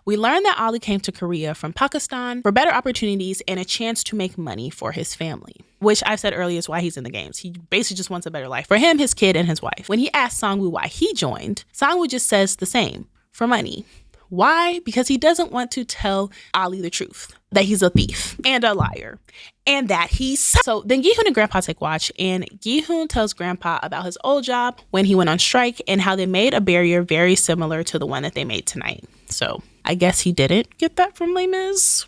We learn that Ali came to Korea from Pakistan for better opportunities and a chance to make money for his family, which I've said earlier is why he's in the games. He basically just wants a better life for him, his kid, and his wife. When he asks Songwoo why he joined, Songwoo just says the same, for money. Why? Because he doesn't want to tell Ali the truth, that he's a thief and a liar, and that he's... So then Gi-hoon and Grandpa take watch, and Gi-hoon tells Grandpa about his old job when he went on strike and how they made a barrier very similar to the one that they made tonight. So I guess he didn't get that from Les Mis.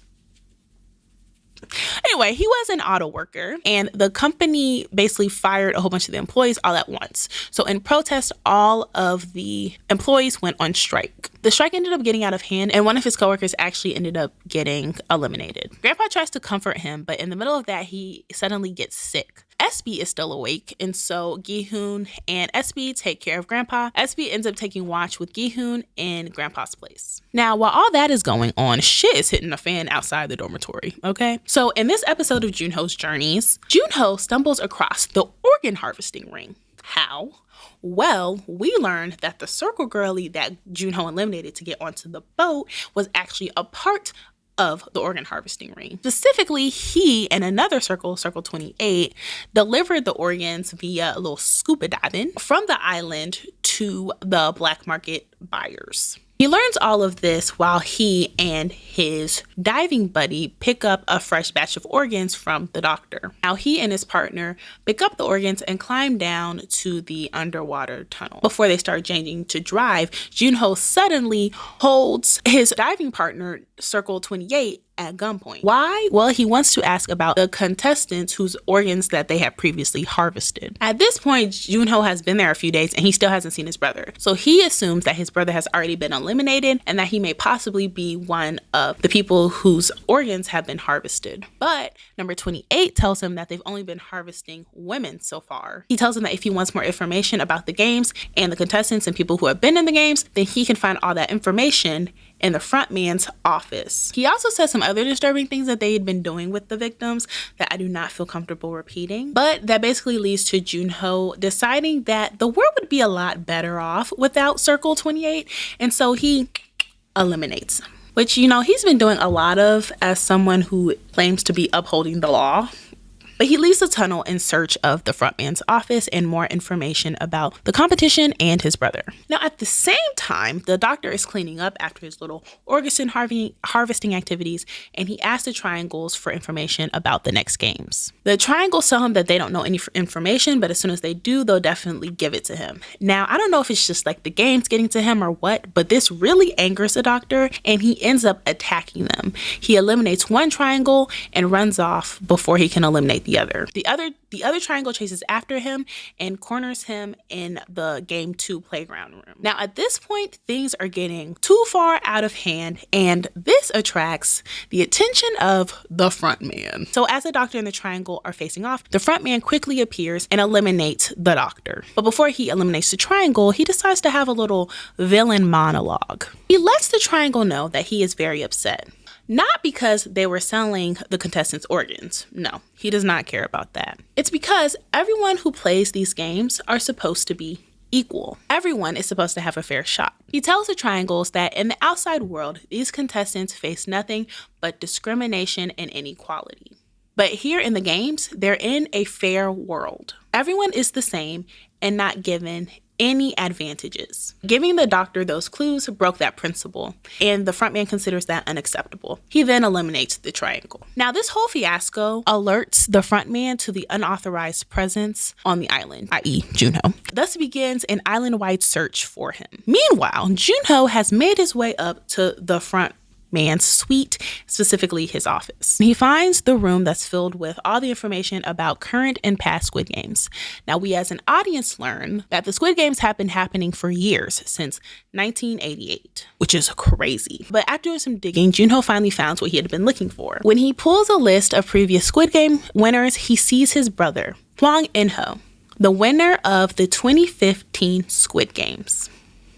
Anyway, he was an auto worker, and the company basically fired a whole bunch of the employees all at once. So in protest, all of the employees went on strike. The strike ended up getting out of hand, and one of his coworkers actually ended up getting eliminated. Grandpa tries to comfort him, but in the middle of that, he suddenly gets sick. SB is still awake, and so Gi-hoon and SB take care of Grandpa. SB ends up taking watch with Gi-hoon in Grandpa's place. Now, while all that is going on, shit is hitting the fan outside the dormitory, okay? So in this episode of Junho's Journeys, Junho stumbles across the organ harvesting ring. How? Well, we learned that the circle girlie that Junho eliminated to get onto the boat was actually a part of the organ harvesting ring. Specifically, he and another circle, Circle 28, delivered the organs via a little scuba diving from the island to the black market buyers. He learns all of this while he and his diving buddy pick up a fresh batch of organs from the doctor. Now he and his partner pick up the organs and climb down to the underwater tunnel. Before they start changing to drive, Junho suddenly holds his diving partner, Circle 28, at gunpoint. Why? Well, he wants to ask about the contestants whose organs that they had previously harvested. At this point, Junho has been there a few days and he still hasn't seen his brother. So he assumes that his brother has already been eliminated and that he may possibly be one of the people whose organs have been harvested. But number 28 tells him that they've only been harvesting women so far. He tells him that if he wants more information about the games and the contestants and people who have been in the games, then he can find all that information in the front man's office. He also says some other disturbing things that they had been doing with the victims that I do not feel comfortable repeating, but that basically leads to Junho deciding that the world would be a lot better off without Circle 28, and so he eliminates him, which, you know, he's been doing a lot of as someone who claims to be upholding the law. But he leaves the tunnel in search of the frontman's office and more information about the competition and his brother. Now, at the same time, the doctor is cleaning up after his little organ harvesting activities, and he asks the triangles for information about the next games. The triangles tell him that they don't know any information, but as soon as they do, they'll definitely give it to him. Now, I don't know if it's just like the games getting to him or what, but this really angers the doctor, and he ends up attacking them. He eliminates one triangle and runs off before he can eliminate the other. The other triangle chases after him and corners him in the Game 2 playground room. Now, at this point, things are getting too far out of hand, and this attracts the attention of the front man. So as the doctor and the triangle are facing off, the front man quickly appears and eliminates the doctor. But before he eliminates the triangle, he decides to have a little villain monologue. He lets the triangle know that he is very upset. Not because they were selling the contestants' organs. No, he does not care about that. It's because everyone who plays these games are supposed to be equal. Everyone is supposed to have a fair shot. He tells the triangles that in the outside world, these contestants face nothing but discrimination and inequality. But here in the games, they're in a fair world. Everyone is the same and not given any advantages. Giving the doctor those clues broke that principle, and the frontman considers that unacceptable. He then eliminates the triangle. Now, this whole fiasco alerts the frontman to the unauthorized presence on the island, i.e. Junho. Thus begins an island-wide search for him. Meanwhile, Junho has made his way up to the front man's suite, specifically his office. He finds the room that's filled with all the information about current and past Squid Games. Now, we as an audience learn that the Squid Games have been happening for years, since 1988, which is crazy. But after some digging, Junho finally found what he had been looking for. When he pulls a list of previous Squid Game winners, he sees his brother, Hwang In-ho, the winner of the 2015 Squid Games.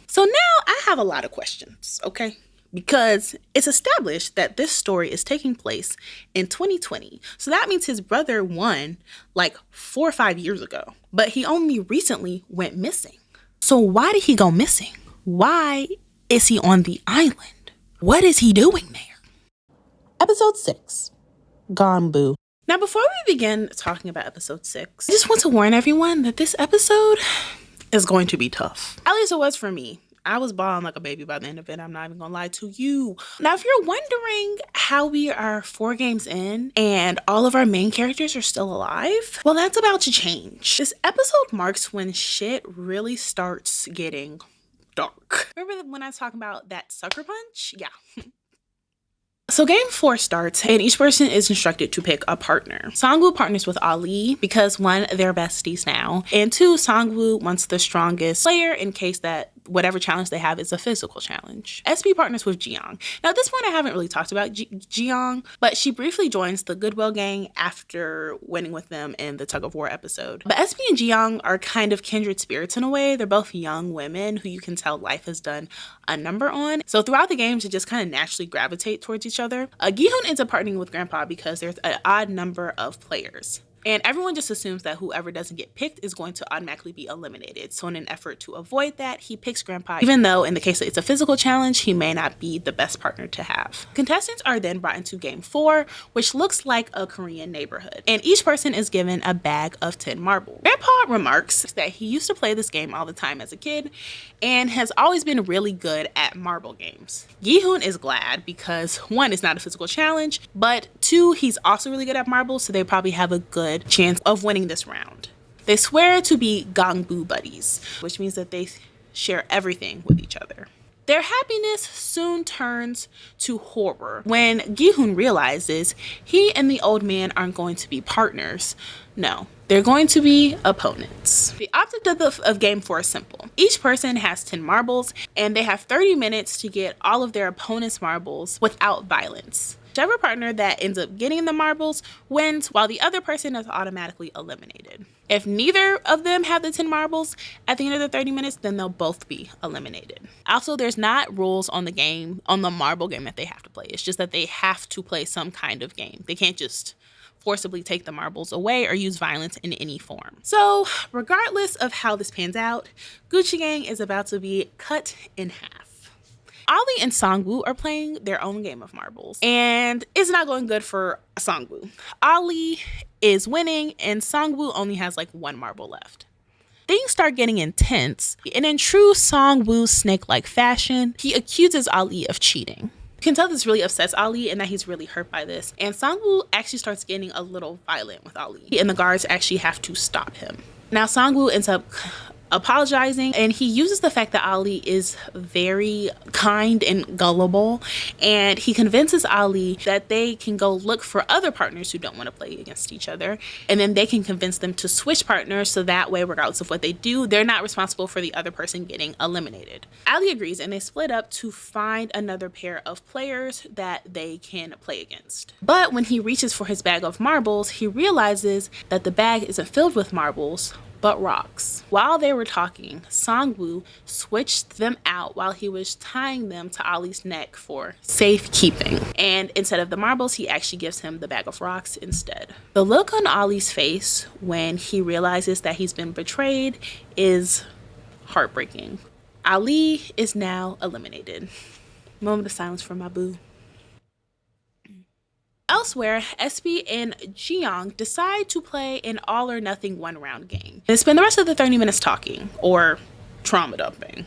So now I have a lot of questions, okay? Because it's established that this story is taking place in 2020. So that means his brother won like 4 or 5 years ago, but he only recently went missing. So why did he go missing? Why is he on the island? What is he doing there? Episode 6, Gone Boo. Now, before we begin talking about episode 6, I just want to warn everyone that this episode is going to be tough. At least it was for me. I was bawling like a baby by the end of it. I'm not even gonna lie to you. Now, if you're wondering how we are 4 games in and all of our main characters are still alive, well, that's about to change. This episode marks when shit really starts getting dark. Remember when I was talking about that sucker punch? Yeah. So game 4 starts and each person is instructed to pick a partner. Sangwoo partners with Ali because 1, they're besties now, and 2, Sangwoo wants the strongest player in case that whatever challenge they have is a physical challenge. SB partners with Jiyoung. Now at this point I haven't really talked about Jiyoung, but she briefly joins the Goodwill Gang after winning with them in the tug of war episode. But SB and Jiyoung are kind of kindred spirits in a way. They're both young women who you can tell life has done a number on. So throughout the games, they just kind of naturally gravitate towards each other. Gi-hoon ends up partnering with Grandpa because there's an odd number of players. And everyone just assumes that whoever doesn't get picked is going to automatically be eliminated. So in an effort to avoid that, he picks Grandpa, even though in the case that it's a physical challenge, he may not be the best partner to have. Contestants are then brought into game 4, which looks like a Korean neighborhood. And each person is given a bag of 10 marbles. Grandpa remarks that he used to play this game all the time as a kid and has always been really good at marble games. Gi-hoon is glad because 1, it's not a physical challenge, but 2, he's also really good at marbles, so they probably have a good chance of winning this round. They swear to be gangbu buddies, which means that they share everything with each other. Their happiness soon turns to horror when Gi-hoon realizes he and the old man aren't going to be partners. No, they're going to be opponents. The object of game 4 is simple. Each person has 10 marbles and they have 30 minutes to get all of their opponent's marbles without violence. Whichever partner that ends up getting the marbles wins, while the other person is automatically eliminated. If neither of them have the 10 marbles at the end of the 30 minutes, then they'll both be eliminated. Also, there's not rules on the marble game that they have to play. It's just that they have to play some kind of game. They can't just forcibly take the marbles away or use violence in any form. So, regardless of how this pans out, Gucci Gang is about to be cut in half. Ali and Sangwoo are playing their own game of marbles, and it's not going good for Sangwoo. Ali is winning, and Sangwoo only has like 1 marble left. Things start getting intense, and in true Sangwoo snake-like fashion, he accuses Ali of cheating. You can tell this really upsets Ali and that he's really hurt by this, and Sangwoo actually starts getting a little violent with Ali, and the guards actually have to stop him. Now Sangwoo ends up apologizing, and he uses the fact that Ali is very kind and gullible, and he convinces Ali that they can go look for other partners who don't want to play against each other, and then they can convince them to switch partners so that way, regardless of what they do, they're not responsible for the other person getting eliminated. Ali agrees, and they split up to find another pair of players that they can play against. But when he reaches for his bag of marbles, he realizes that the bag isn't filled with marbles, but rocks. While they were talking, Sangwoo switched them out while he was tying them to Ali's neck for safekeeping. And instead of the marbles, he actually gives him the bag of rocks instead. The look on Ali's face when he realizes that he's been betrayed is heartbreaking. Ali is now eliminated. Moment of silence for my boo. Elsewhere, SB and Jiyoung decide to play an all-or-nothing one-round game. They spend the rest of the 30 minutes talking, or trauma dumping,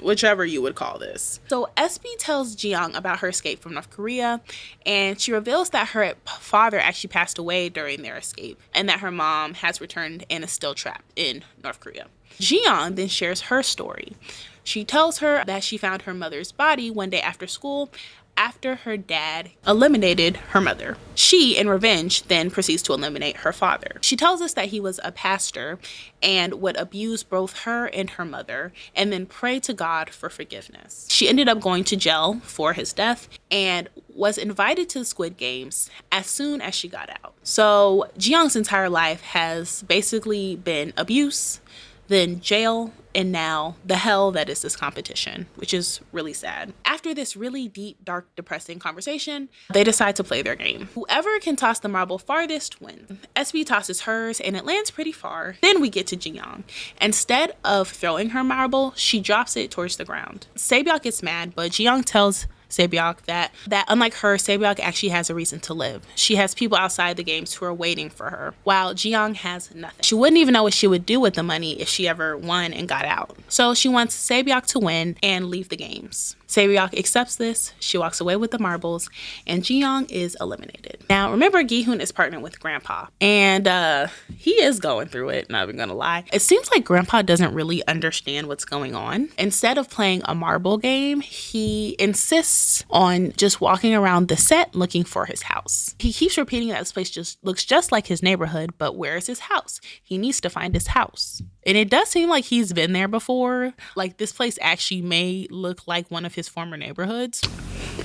whichever you would call this. So SB tells Jiyoung about her escape from North Korea, and she reveals that her father actually passed away during their escape, and that her mom has returned and is still trapped in North Korea. Jiyoung then shares her story. She tells her that she found her mother's body one day after school, after her dad eliminated her mother. She, in revenge, then proceeds to eliminate her father. She tells us that he was a pastor and would abuse both her and her mother, and then pray to God for forgiveness. She ended up going to jail for his death and was invited to the Squid Games as soon as she got out. So Jiyoung's entire life has basically been abuse, then jail, and now the hell that is this competition, which is really sad. After this really deep, dark, depressing conversation, they decide to play their game. Whoever can toss the marble farthest wins. SB tosses hers and it lands pretty far. Then we get to Jiyoung. Instead of throwing her marble, she drops it towards the ground. Saebyok gets mad, but Jiyoung tells Saebyok that unlike her, Saebyok actually has a reason to live. She has people outside the games who are waiting for her, while Jiyoung has nothing. She wouldn't even know what she would do with the money if she ever won and got out. So she wants Saebyok to win and leave the games. Saebyok accepts this, she walks away with the marbles, and Jiyoung is eliminated. Now, remember, Gi-hoon is partnered with Grandpa, and he is going through it, not even gonna lie. It seems like Grandpa doesn't really understand what's going on. Instead of playing a marble game, he insists insists on just walking around the set looking for his house. He keeps repeating that this place just looks just like his neighborhood, but where is his house? He needs to find his house. And it does seem like he's been there before. Like, this place actually may look like one of his former neighborhoods.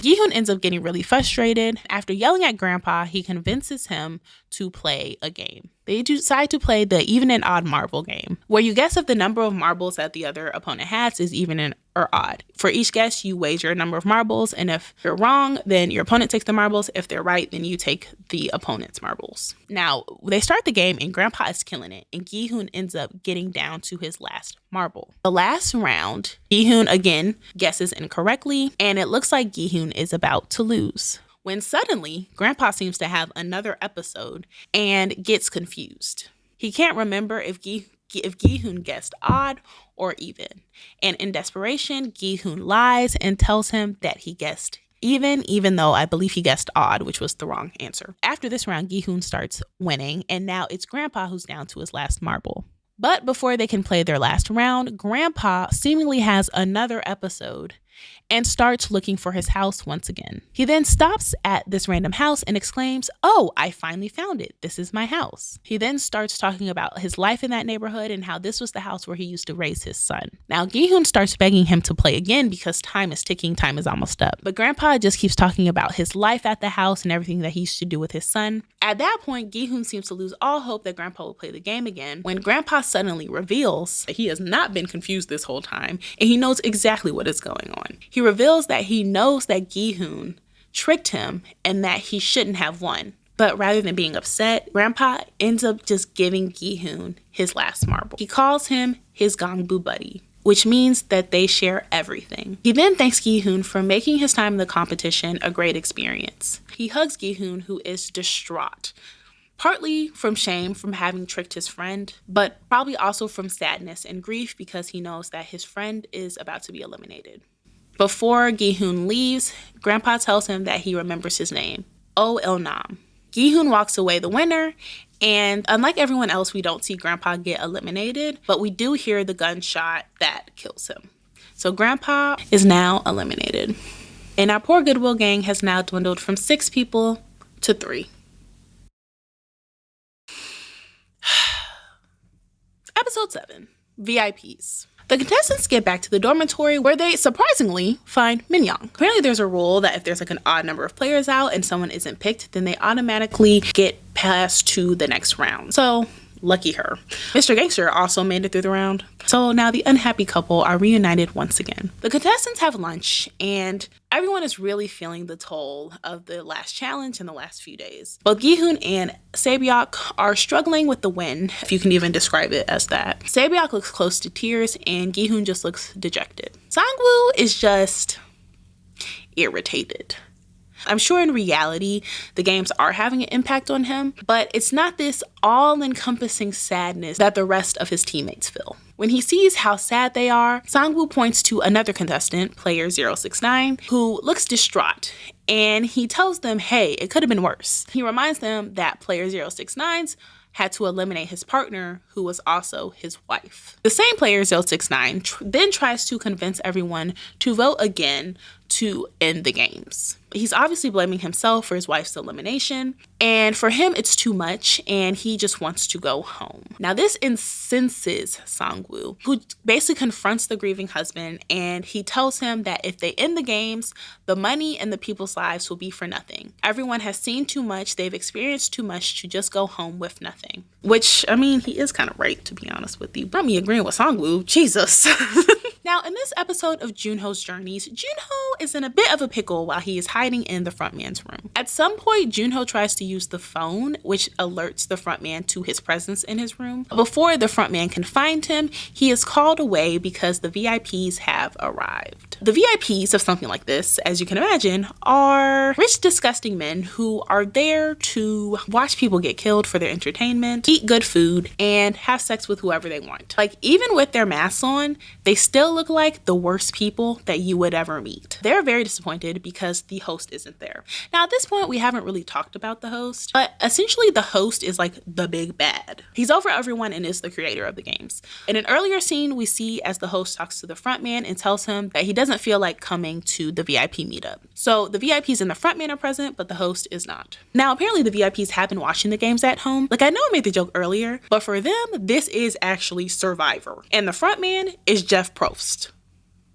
Gi-hoon ends up getting really frustrated. After yelling at Grandpa, he convinces him to play a game. They decide to play the even and odd marble game, where you guess if the number of marbles that the other opponent has is even or odd. For each guess, you wager a number of marbles, and if you're wrong, then your opponent takes the marbles. If they're right, then you take the opponent's marbles. Now, they start the game, and Grandpa is killing it, and Gi-hoon ends up getting down to his last marble. The last round, Gi-hoon again guesses incorrectly, and it looks like Gi-hoon is about to lose, when suddenly Grandpa seems to have another episode and gets confused. He can't remember if Gi-hoon guessed odd or even. And in desperation, Gi-hoon lies and tells him that he guessed even though I believe he guessed odd, which was the wrong answer. After this round, Gi-hoon starts winning, and now it's Grandpa who's down to his last marble. But before they can play their last round, Grandpa seemingly has another episode and starts looking for his house once again. He then stops at this random house and exclaims, "Oh, I finally found it. This is my house." He then starts talking about his life in that neighborhood and how this was the house where he used to raise his son. Now, Gi-hoon starts begging him to play again because time is ticking, time is almost up. But Grandpa just keeps talking about his life at the house and everything that he used to do with his son. At that point, Gi-hoon seems to lose all hope that Grandpa will play the game again when Grandpa suddenly reveals that he has not been confused this whole time and he knows exactly what is going on. He reveals that he knows that Gi-hoon tricked him and that he shouldn't have won. But rather than being upset, Grandpa ends up just giving Gi-hoon his last marble. He calls him his Gangbu buddy, which means that they share everything. He then thanks Gi-hoon for making his time in the competition a great experience. He hugs Gi-hoon, who is distraught, partly from shame from having tricked his friend, but probably also from sadness and grief because he knows that his friend is about to be eliminated. Before Gi-hoon leaves, Grandpa tells him that he remembers his name, Oh El-nam. Gi-hoon walks away the winner, and unlike everyone else, we don't see Grandpa get eliminated, but we do hear the gunshot that kills him. So Grandpa is now eliminated. And our poor Goodwill gang has now dwindled from 6 people to 3. Episode 7, VIPs. The contestants get back to the dormitory where they surprisingly find Minyoung. Apparently there's a rule that if there's like an odd number of players out and someone isn't picked, then they automatically get passed to the next round. So lucky her. Mr. Gangster also made it through the round. So now the unhappy couple are reunited once again. The contestants have lunch and everyone is really feeling the toll of the last challenge in the last few days. Both Gi-hoon and Sae-byeok are struggling with the win, if you can even describe it as that. Sae-byeok looks close to tears and Gi-hoon just looks dejected. Sang-woo is just irritated. I'm sure in reality, the games are having an impact on him, but it's not this all-encompassing sadness that the rest of his teammates feel. When he sees how sad they are, Sang-woo points to another contestant, player 069, who looks distraught, and he tells them, hey, it could have been worse. He reminds them that player 069's had to eliminate his partner, who was also his wife. The same player, 069, then tries to convince everyone to vote again to end the games. He's obviously blaming himself for his wife's elimination, and for him it's too much and he just wants to go home. Now this incenses Sang-woo, who basically confronts the grieving husband, and he tells him that if they end the games, the money and the people's lives will be for nothing. Everyone has seen too much, they've experienced too much to just go home with nothing. Which, I mean, he is kind of right, to be honest with you. But me agreeing with Sang-woo, Jesus. Now, in this episode of Junho's Journeys, Junho is in a bit of a pickle while he is hiding in the frontman's room. At some point, Junho tries to use the phone, which alerts the frontman to his presence in his room. Before the frontman can find him, he is called away because the VIPs have arrived. The VIPs of something like this, as you can imagine, are rich, disgusting men who are there to watch people get killed for their entertainment, eat good food, and have sex with whoever they want. Like, even with their masks on, they still look like the worst people that you would ever meet. They're very disappointed because the host isn't there. Now at this point, we haven't really talked about the host, but essentially the host is like the big bad. He's over everyone and is the creator of the games. In an earlier scene, we see as the host talks to the front man and tells him that he doesn't feel like coming to the VIP meetup. So the VIPs and the front man are present, but the host is not. Now apparently the VIPs have been watching the games at home. Like, I know I made the joke earlier, but for them, this is actually Survivor. And the front man is Jeff Probst.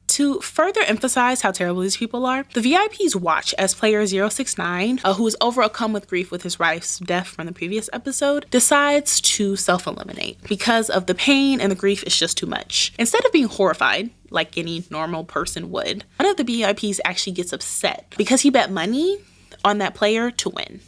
To further emphasize how terrible these people are, the VIPs watch as player 069, who is overcome with grief with his wife's death from the previous episode, decides to self-eliminate because of the pain and the grief is just too much. Instead of being horrified, like any normal person would, one of the VIPs actually gets upset because he bet money on that player to win.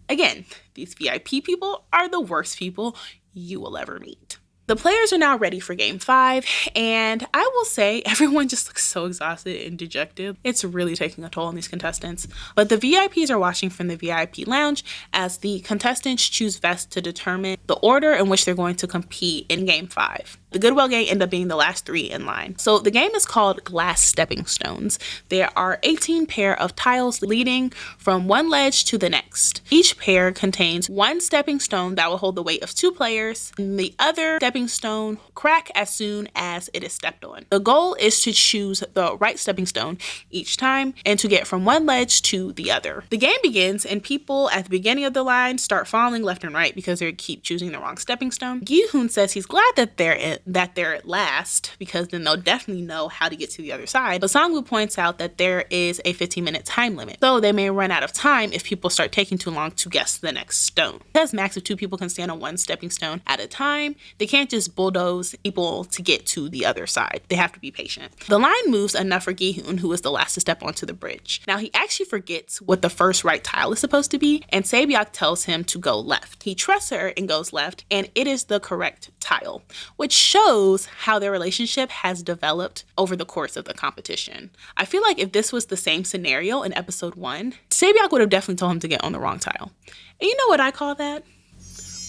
Again, these VIP people are the worst people you will ever meet. The players are now ready for game 5, and I will say everyone just looks so exhausted and dejected. It's really taking a toll on these contestants. But the VIPs are watching from the VIP lounge as the contestants choose vests to determine the order in which they're going to compete in game 5. The Goodwill Gang end up being the last 3 in line. So the game is called Glass Stepping Stones. There are 18 pair of tiles leading from one ledge to the next. Each pair contains one stepping stone that will hold the weight of 2 players, and the other stepping stone crack as soon as it is stepped on. The goal is to choose the right stepping stone each time and to get from one ledge to the other. The game begins and people at the beginning of the line start falling left and right because they keep choosing the wrong stepping stone. Gi-hoon says he's glad that they're at last because then they'll definitely know how to get to the other side. But Sang-woo points out that there is a 15-minute time limit, so they may run out of time if people start taking too long to guess the next stone. Because max of 2 people can stand on one stepping stone at a time, they can't just bulldoze people to get to the other side. They have to be patient. The line moves enough for Gi-hoon, who is the last to step onto the bridge. Now he actually forgets what the first right tile is supposed to be, and Sae-byeok tells him to go left. He trusts her and goes left, and it is the correct tile, which shows how their relationship has developed over the course of the competition. I feel like if this was the same scenario in episode 1, Sae-byeok would have definitely told him to get on the wrong tile. And you know what I call that?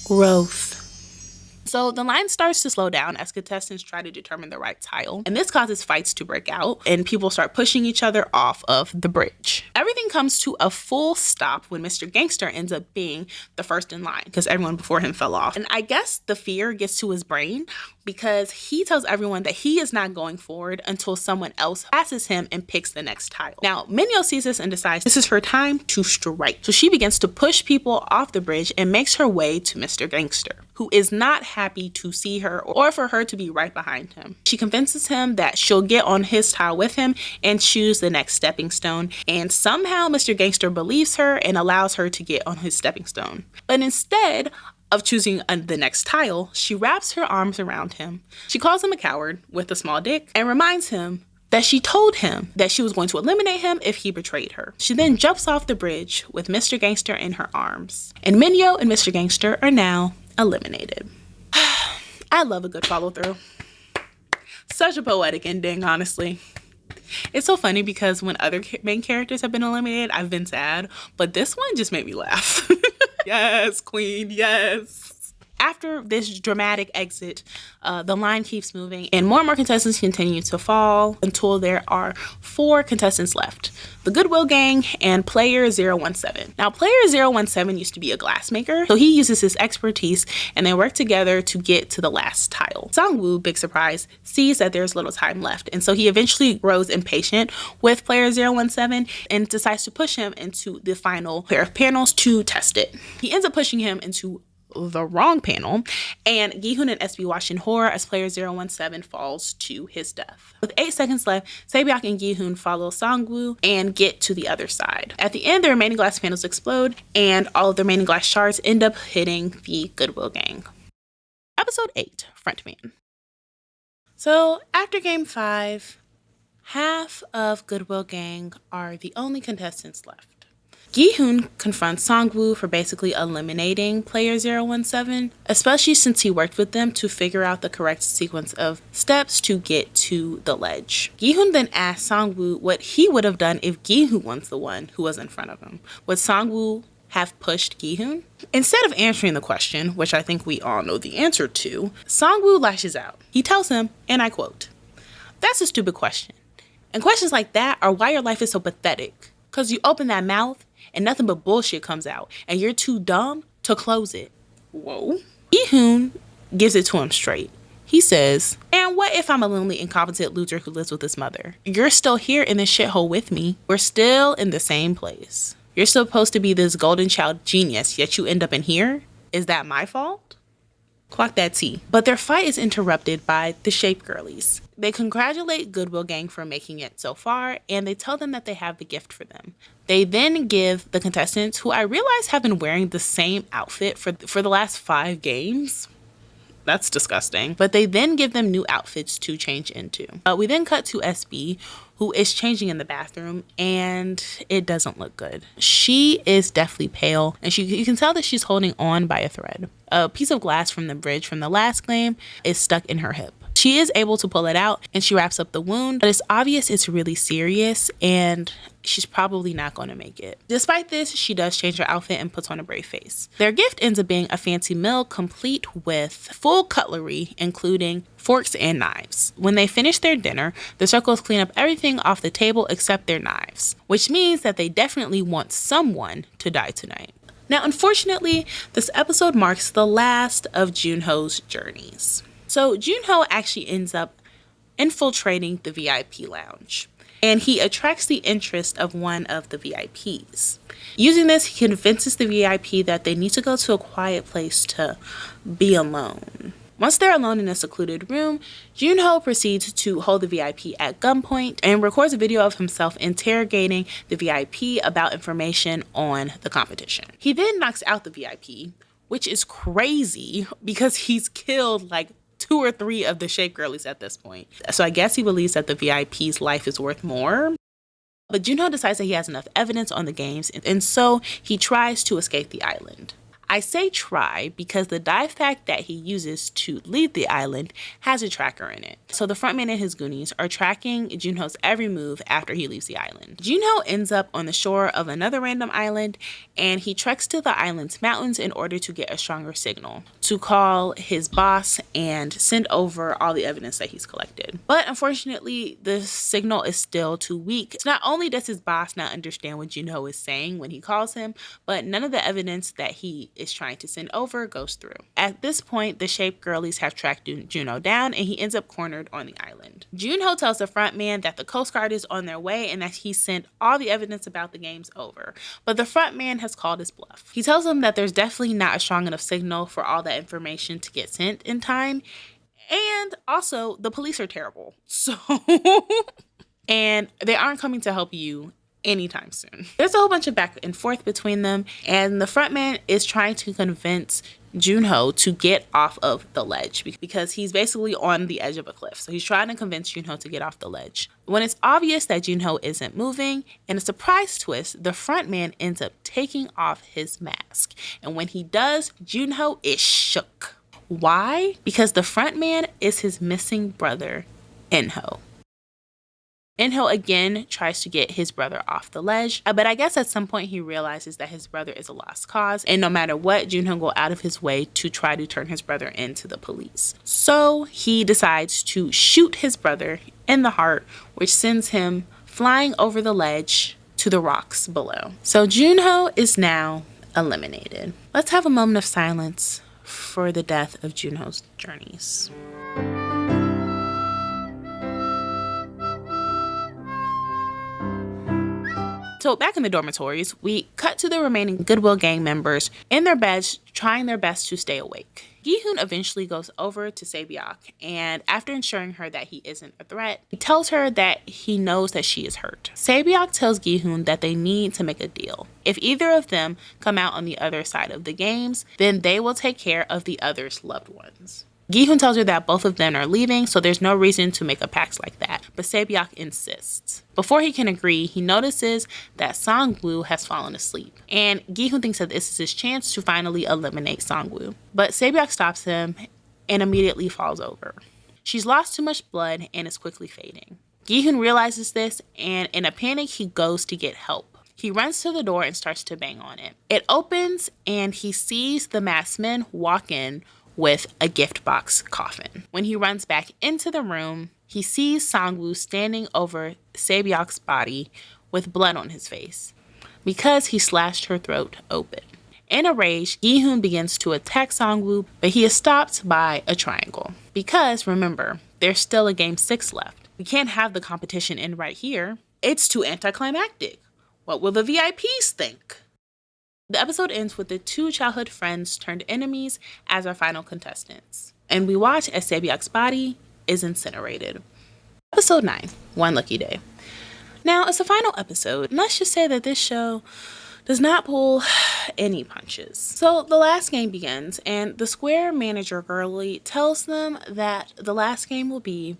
Growth. So the line starts to slow down as contestants try to determine the right tile, and this causes fights to break out and people start pushing each other off of the bridge. Everything comes to a full stop when Mr. Gangster ends up being the first in line because everyone before him fell off. And I guess the fear gets to his brain because he tells everyone that he is not going forward until someone else passes him and picks the next tile. Now, Minyo sees this and decides this is her time to strike. So she begins to push people off the bridge and makes her way to Mr. Gangster, who is not happy to see her or for her to be right behind him. She convinces him that she'll get on his tile with him and choose the next stepping stone. And somehow Mr. Gangster believes her and allows her to get on his stepping stone. But instead of choosing the next tile, she wraps her arms around him. She calls him a coward with a small dick and reminds him that she told him that she was going to eliminate him if he betrayed her. She then jumps off the bridge with Mr. Gangster in her arms. And Minyo and Mr. Gangster are now eliminated. I love a good follow through. Such a poetic ending, honestly. It's so funny because when other main characters have been eliminated, I've been sad, but this one just made me laugh. Yes, queen, yes. After this dramatic exit, the line keeps moving and more contestants continue to fall until there are 4 contestants left. The Goodwill Gang and player 017. Now, player 017 used to be a glassmaker, so he uses his expertise and they work together to get to the last tile. Sang-woo, big surprise, sees that there's little time left, and so he eventually grows impatient with player 017 and decides to push him into the final pair of panels to test it. He ends up pushing him into the wrong panel, and Gi-hoon and SB watch in horror as player 017 falls to his death. With 8 seconds left, Sae-byeok and Gi-hoon follow Sang-woo and get to the other side. At the end, the remaining glass panels explode, and all of the remaining glass shards end up hitting the Goodwill Gang. Episode 8, Frontman. So, after Game 5, half of Goodwill Gang are the only contestants left. Gi-hoon confronts Sang-woo for basically eliminating player 017, especially since he worked with them to figure out the correct sequence of steps to get to the ledge. Gi-hoon then asks Sang-woo what he would have done if Gi-hoon was the one who was in front of him. Would Sang-woo have pushed Gi-hoon? Instead of answering the question, which I think we all know the answer to, Sang-woo lashes out. He tells him, and I quote, That's a stupid question. And questions like that are why your life is so pathetic. Because you open that mouth and nothing but bullshit comes out, and you're too dumb to close it. Whoa. Gi-hoon gives it to him straight. He says, and what if I'm a lonely, incompetent loser who lives with his mother? You're still here in this shithole with me. We're still in the same place. You're supposed to be this golden child genius, yet you end up in here? Is that my fault? Clock that T. But their fight is interrupted by the Shape Girlies. They congratulate Goodwill Gang for making it so far, and they tell them that they have the gift for them. They then give the contestants, who I realize have been wearing the same outfit for the last 5 games. That's disgusting. But they then give them new outfits to change into. We then cut to SB, who is changing in the bathroom, and it doesn't look good. She is deathly pale, and you can tell that she's holding on by a thread. A piece of glass from the bridge from the last game is stuck in her hip. She is able to pull it out, and she wraps up the wound, but it's obvious it's really serious, and she's probably not going to make it. Despite this, she does change her outfit and puts on a brave face. Their gift ends up being a fancy meal complete with full cutlery, including forks and knives. When they finish their dinner, the circles clean up everything off the table except their knives, which means that they definitely want someone to die tonight. Now, unfortunately, this episode marks the last of Junho's journeys. So Junho actually ends up infiltrating the VIP lounge, and he attracts the interest of one of the VIPs. Using this, he convinces the VIP that they need to go to a quiet place to be alone. Once they're alone in a secluded room, Junho proceeds to hold the VIP at gunpoint and records a video of himself interrogating the VIP about information on the competition. He then knocks out the VIP, which is crazy because he's killed like 2 or 3 of the Shape Girlies at this point. So I guess he believes that the VIP's life is worth more. But Junho decides that he has enough evidence on the games, and so he tries to escape the island. I say try because the dive pack that he uses to leave the island has a tracker in it. So the frontman and his goonies are tracking Junho's every move after he leaves the island. Junho ends up on the shore of another random island, and he treks to the island's mountains in order to get a stronger signal to call his boss and send over all the evidence that he's collected. But unfortunately, the signal is still too weak. So not only does his boss not understand what Junho is saying when he calls him, but none of the evidence that he is trying to send over goes through. At this point, the Shape Girlies have tracked Junho down, and he ends up cornered on the island. Junho tells the front man that the Coast Guard is on their way and that he sent all the evidence about the games over, but the front man has called his bluff. He tells them that there's definitely not a strong enough signal for all that information to get sent in time, and also the police are terrible. So, and they aren't coming to help you anytime soon. There's a whole bunch of back and forth between them, and the frontman is trying to convince Junho to get off of the ledge because he's basically on the edge of a cliff. So he's trying to convince Junho to get off the ledge. When it's obvious that Junho isn't moving, in a surprise twist, the frontman ends up taking off his mask. And when he does, Junho is shook. Why? Because the frontman is his missing brother, Inho. Inho again tries to get his brother off the ledge, but I guess at some point he realizes that his brother is a lost cause, and no matter what, Junho will go out of his way to try to turn his brother into the police. So he decides to shoot his brother in the heart, which sends him flying over the ledge to the rocks below. So Junho is now eliminated. Let's have a moment of silence for the death of Junho's journeys. So back in the dormitories, we cut to the remaining Goodwill Gang members in their beds trying their best to stay awake. Gi-hoon eventually goes over to Sae-byeok, and after ensuring her that he isn't a threat, he tells her that he knows that she is hurt. Sae-byeok tells Gi-hoon that they need to make a deal. If either of them come out on the other side of the games, then they will take care of the other's loved ones. Gi-hoon tells her that both of them are leaving, so there's no reason to make a pact like that, but Sae-byeok insists. Before he can agree, he notices that Sangwoo has fallen asleep, and Gi-hoon thinks that this is his chance to finally eliminate Sangwoo. But Sae-byeok stops him and immediately falls over. She's lost too much blood and is quickly fading. Gi-hoon realizes this, and in a panic, he goes to get help. He runs to the door and starts to bang on it. It opens, and he sees the masked men walk in with a gift box coffin. When he runs back into the room, he sees Sangwoo standing over Saebyok's body with blood on his face because he slashed her throat open. In a rage, Gi-hoon begins to attack Sangwoo, but he is stopped by a triangle. Because, remember, there's still a game 6 left. We can't have the competition end right here. It's too anticlimactic. What will the VIPs think? The episode ends with the 2 childhood friends turned enemies as our final contestants. And we watch as Saebyok's body is incinerated. Episode 9, One Lucky Day. Now, it's the final episode. Let's just say that this show does not pull any punches. So the last game begins, and the Square manager girly tells them that the last game will be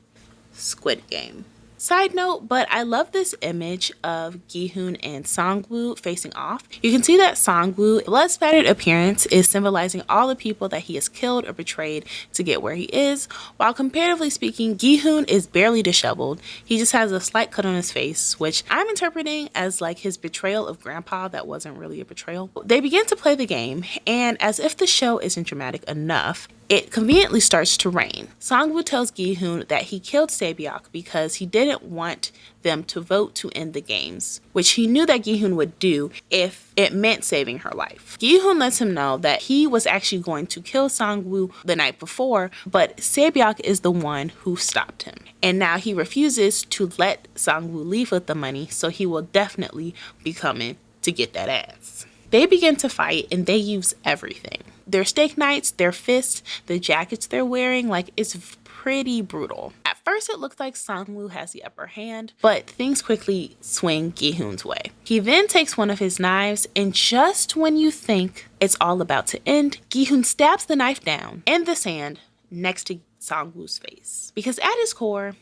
Squid Game. Side note, but I love this image of Gi-hoon and Sangwoo facing off. You can see that Sangwoo's blood-spattered appearance is symbolizing all the people that he has killed or betrayed to get where he is, while comparatively speaking, Gi-hoon is barely disheveled. He just has a slight cut on his face, which I'm interpreting as like his betrayal of Grandpa that wasn't really a betrayal. They begin to play the game, and as if the show isn't dramatic enough, it conveniently starts to rain. Sangwoo tells Gi-hoon that he killed Saebyok because he didn't want them to vote to end the games, which he knew that Gi-hoon would do if it meant saving her life. Gi-hoon lets him know that he was actually going to kill Sangwoo the night before, but Saebyok is the one who stopped him. And now he refuses to let Sangwoo leave with the money, so he will definitely be coming to get that ass. They begin to fight and they use everything. Their steak knives, their fists, the jackets they're wearing, like it's pretty brutal. At first it looks like Sangwoo has the upper hand, but things quickly swing Gi-hoon's way. He then takes one of his knives, and just when you think it's all about to end, Gi-hoon stabs the knife down in the sand next to Sangwoo's face. Because at his core,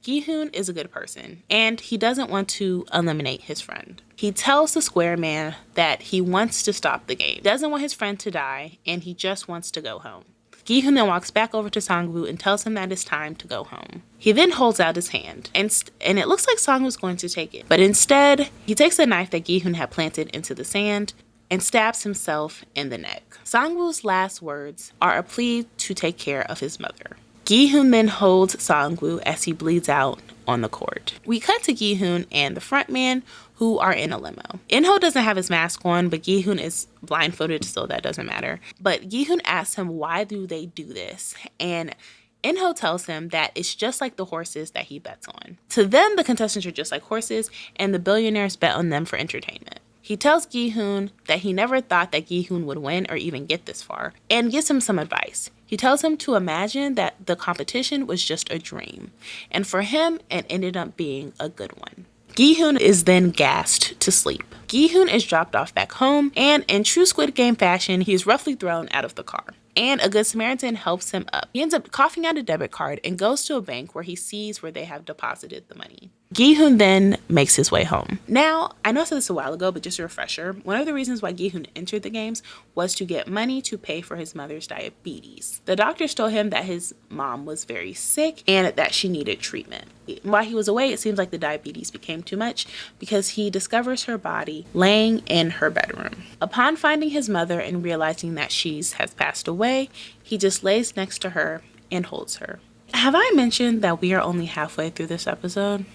Gi-hoon is a good person, and he doesn't want to eliminate his friend. He tells the Square man that he wants to stop the game, doesn't want his friend to die, and he just wants to go home. Gi-hoon then walks back over to Sangwoo and tells him that it's time to go home. He then holds out his hand, and it looks like Sangwoo's going to take it, but instead, he takes the knife that Gi-hoon had planted into the sand and stabs himself in the neck. Sangwoo's last words are a plea to take care of his mother. Gi-hoon then holds Sangwoo as he bleeds out on the court. We cut to Gi-hoon and the front man, who are in a limo. In-ho doesn't have his mask on, but Gi-hoon is blindfolded, so that doesn't matter. But Gi-hoon asks him why do they do this, and In-ho tells him that it's just like the horses that he bets on. To them, the contestants are just like horses, and the billionaires bet on them for entertainment. He tells Gi-hoon that he never thought that Gi-hoon would win or even get this far, and gives him some advice. He tells him to imagine that the competition was just a dream, and for him, it ended up being a good one. Gi-hoon is then gassed to sleep. Gi-hoon is dropped off back home, and in true Squid Game fashion, he is roughly thrown out of the car. And a good Samaritan helps him up. He ends up coughing out a debit card and goes to a bank where he sees where they have deposited the money. Gi-hoon then makes his way home. Now, I know I said this a while ago, but just a refresher, one of the reasons why Gi-hoon entered the games was to get money to pay for his mother's diabetes. The doctors told him that his mom was very sick and that she needed treatment. While he was away, it seems like the diabetes became too much because he discovers her body laying in her bedroom. Upon finding his mother and realizing that she has passed away, he just lays next to her and holds her. Have I mentioned that we are only halfway through this episode?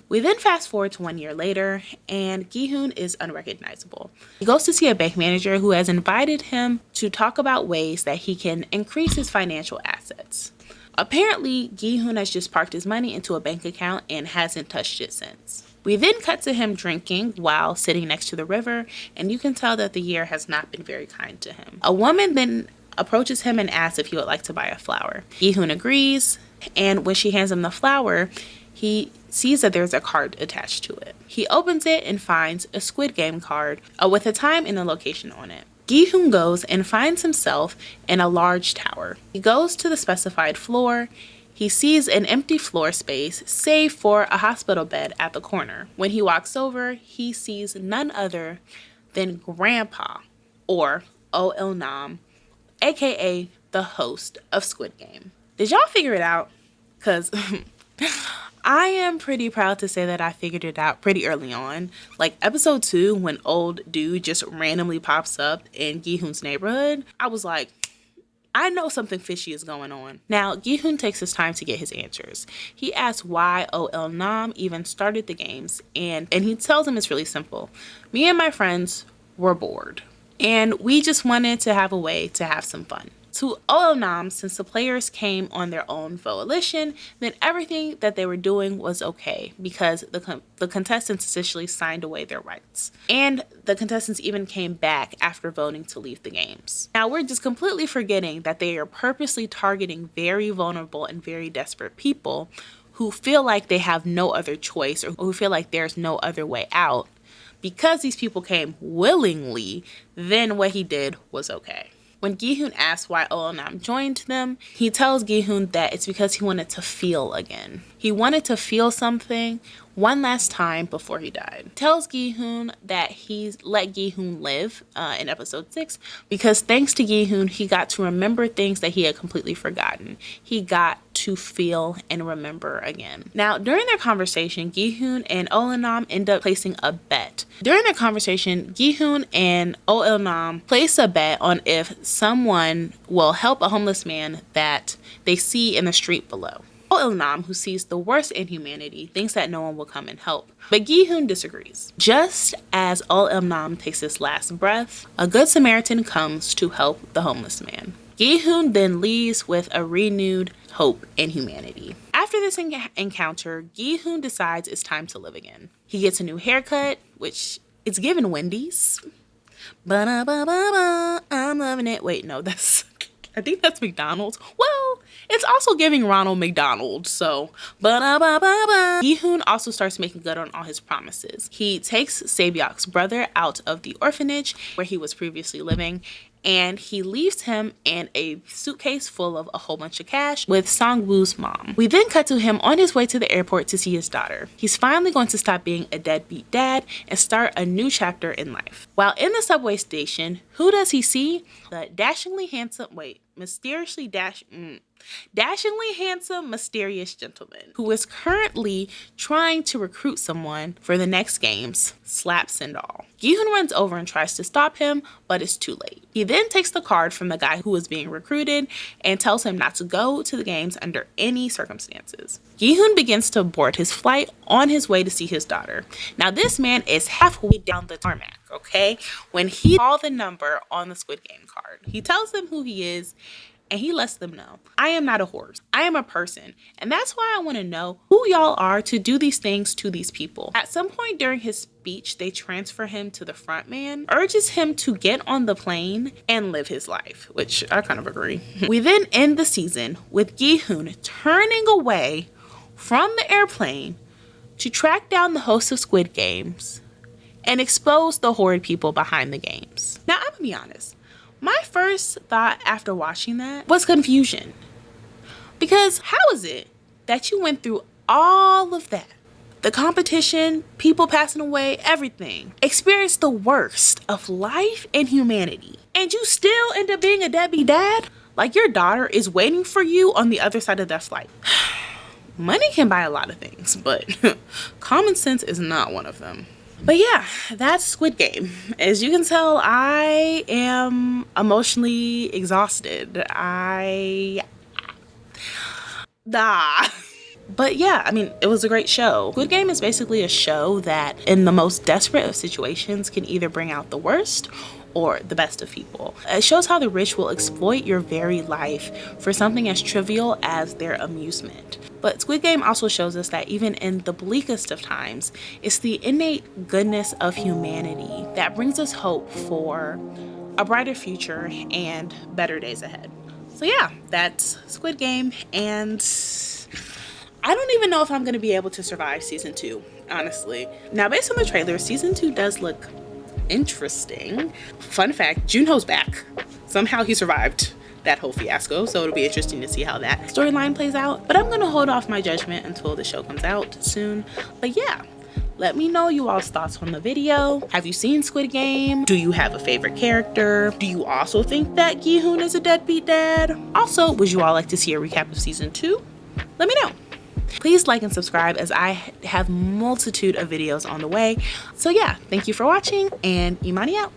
We then fast forward to 1 year later, and Gi-hoon is unrecognizable. He goes to see a bank manager who has invited him to talk about ways that he can increase his financial assets. Apparently, Gi-hoon has just parked his money into a bank account and hasn't touched it since. We then cut to him drinking while sitting next to the river, and you can tell that the year has not been very kind to him. A woman then approaches him and asks if he would like to buy a flower. Gi-hoon agrees, and when she hands him the flower, he sees that there's a card attached to it. He opens it and finds a Squid Game card with a time and a location on it. Gi-hoon goes and finds himself in a large tower. He goes to the specified floor. He sees an empty floor space, save for a hospital bed at the corner. When he walks over, he sees none other than Grandpa, or Oh Il-nam, aka the host of Squid Game. Did y'all figure it out? Because I am pretty proud to say that I figured it out pretty early on. Like episode 2, when old dude just randomly pops up in Gi-hoon's neighborhood, I was like, I know something fishy is going on. Now, Gi-hoon takes his time to get his answers. He asks why OL Nam even started the games, and he tells him it's really simple. Me and my friends were bored, and we just wanted to have a way to have some fun. To OL Nam, since the players came on their own volition, then everything that they were doing was okay because the contestants essentially signed away their rights. And the contestants even came back after voting to leave the games. Now we're just completely forgetting that they are purposely targeting very vulnerable and very desperate people who feel like they have no other choice or who feel like there's no other way out. Because these people came willingly, then what he did was okay. When Gi-hoon asks why OL Nam joined them, he tells Gi-hoon that it's because he wanted to feel again. He wanted to feel something one last time before he died. He tells Gi-hoon that he let Gi-hoon live in episode 6 because thanks to Gi-hoon, he got to remember things that he had completely forgotten. He got to feel and remember again. Now, during their conversation, Gi-hoon and OL Nam end up placing a bet. During their conversation, Gi-hoon and OL Nam place a bet on if someone will help a homeless man that they see in the street below. OL Nam, who sees the worst in humanity, thinks that no one will come and help. But Gi-hoon disagrees. Just as OL Nam takes his last breath, a good Samaritan comes to help the homeless man. Gi-hoon then leaves with a renewed hope in humanity. After this encounter, Gi-hoon decides it's time to live again. He gets a new haircut, which it's given Wendy's. Ba-da-ba-ba-ba, I'm loving it. Wait, no, I think that's McDonald's. Well, it's also giving Ronald McDonald, so ba-da-ba-ba-ba. Gi-hoon also starts making good on all his promises. He takes Se-byok's brother out of the orphanage where he was previously living, and he leaves him in a suitcase full of a whole bunch of cash with Sang-woo's mom. We then cut to him on his way to the airport to see his daughter. He's finally going to stop being a deadbeat dad and start a new chapter in life. While in the subway station, who does he see? The dashingly handsome mysterious gentleman who is currently trying to recruit someone for the next games, slaps and all. Gi-hoon runs over and tries to stop him, but it's too late. He then takes the card from the guy who is being recruited and tells him not to go to the games under any circumstances. Gi-hoon begins to board his flight on his way to see his daughter. Now this man is halfway down the tarmac, okay? When he calls the number on the Squid Game card, he tells them who he is and he lets them know, I am not a horse. I am a person. And that's why I want to know who y'all are to do these things to these people. At some point during his speech, they transfer him to the front man, urges him to get on the plane and live his life, which I kind of agree. We then end the season with Gi-hoon turning away from the airplane to track down the host of Squid Games and expose the horrid people behind the games. Now, I'm gonna be honest. My first thought after watching that was confusion. Because how is it that you went through all of that? The competition, people passing away, everything. Experienced the worst of life and humanity. And you still end up being a deadbeat dad? Like your daughter is waiting for you on the other side of that flight. Money can buy a lot of things, but common sense is not one of them. But yeah, that's Squid Game. As you can tell, I am emotionally exhausted. But yeah, I mean, it was a great show. Squid Game is basically a show that in the most desperate of situations can either bring out the worst or the best of people. It shows how the rich will exploit your very life for something as trivial as their amusement. But Squid Game also shows us that even in the bleakest of times, it's the innate goodness of humanity that brings us hope for a brighter future and better days ahead. So yeah, that's Squid Game, and I don't even know if I'm gonna be able to survive season 2, honestly. Now, based on the trailer, season 2 does look interesting. Fun fact, Junho's back. Somehow he survived that whole fiasco, so it'll be interesting to see how that storyline plays out. But I'm gonna hold off my judgment until the show comes out soon. But yeah, let me know you all's thoughts on the video. Have you seen Squid Game? Do you have a favorite character? Do you also think that Gi-hoon is a deadbeat dad? Also, would you all like to see a recap of season 2? Let me know. Please like and subscribe as I have multitude of videos on the way. So yeah, thank you for watching, and Imani out.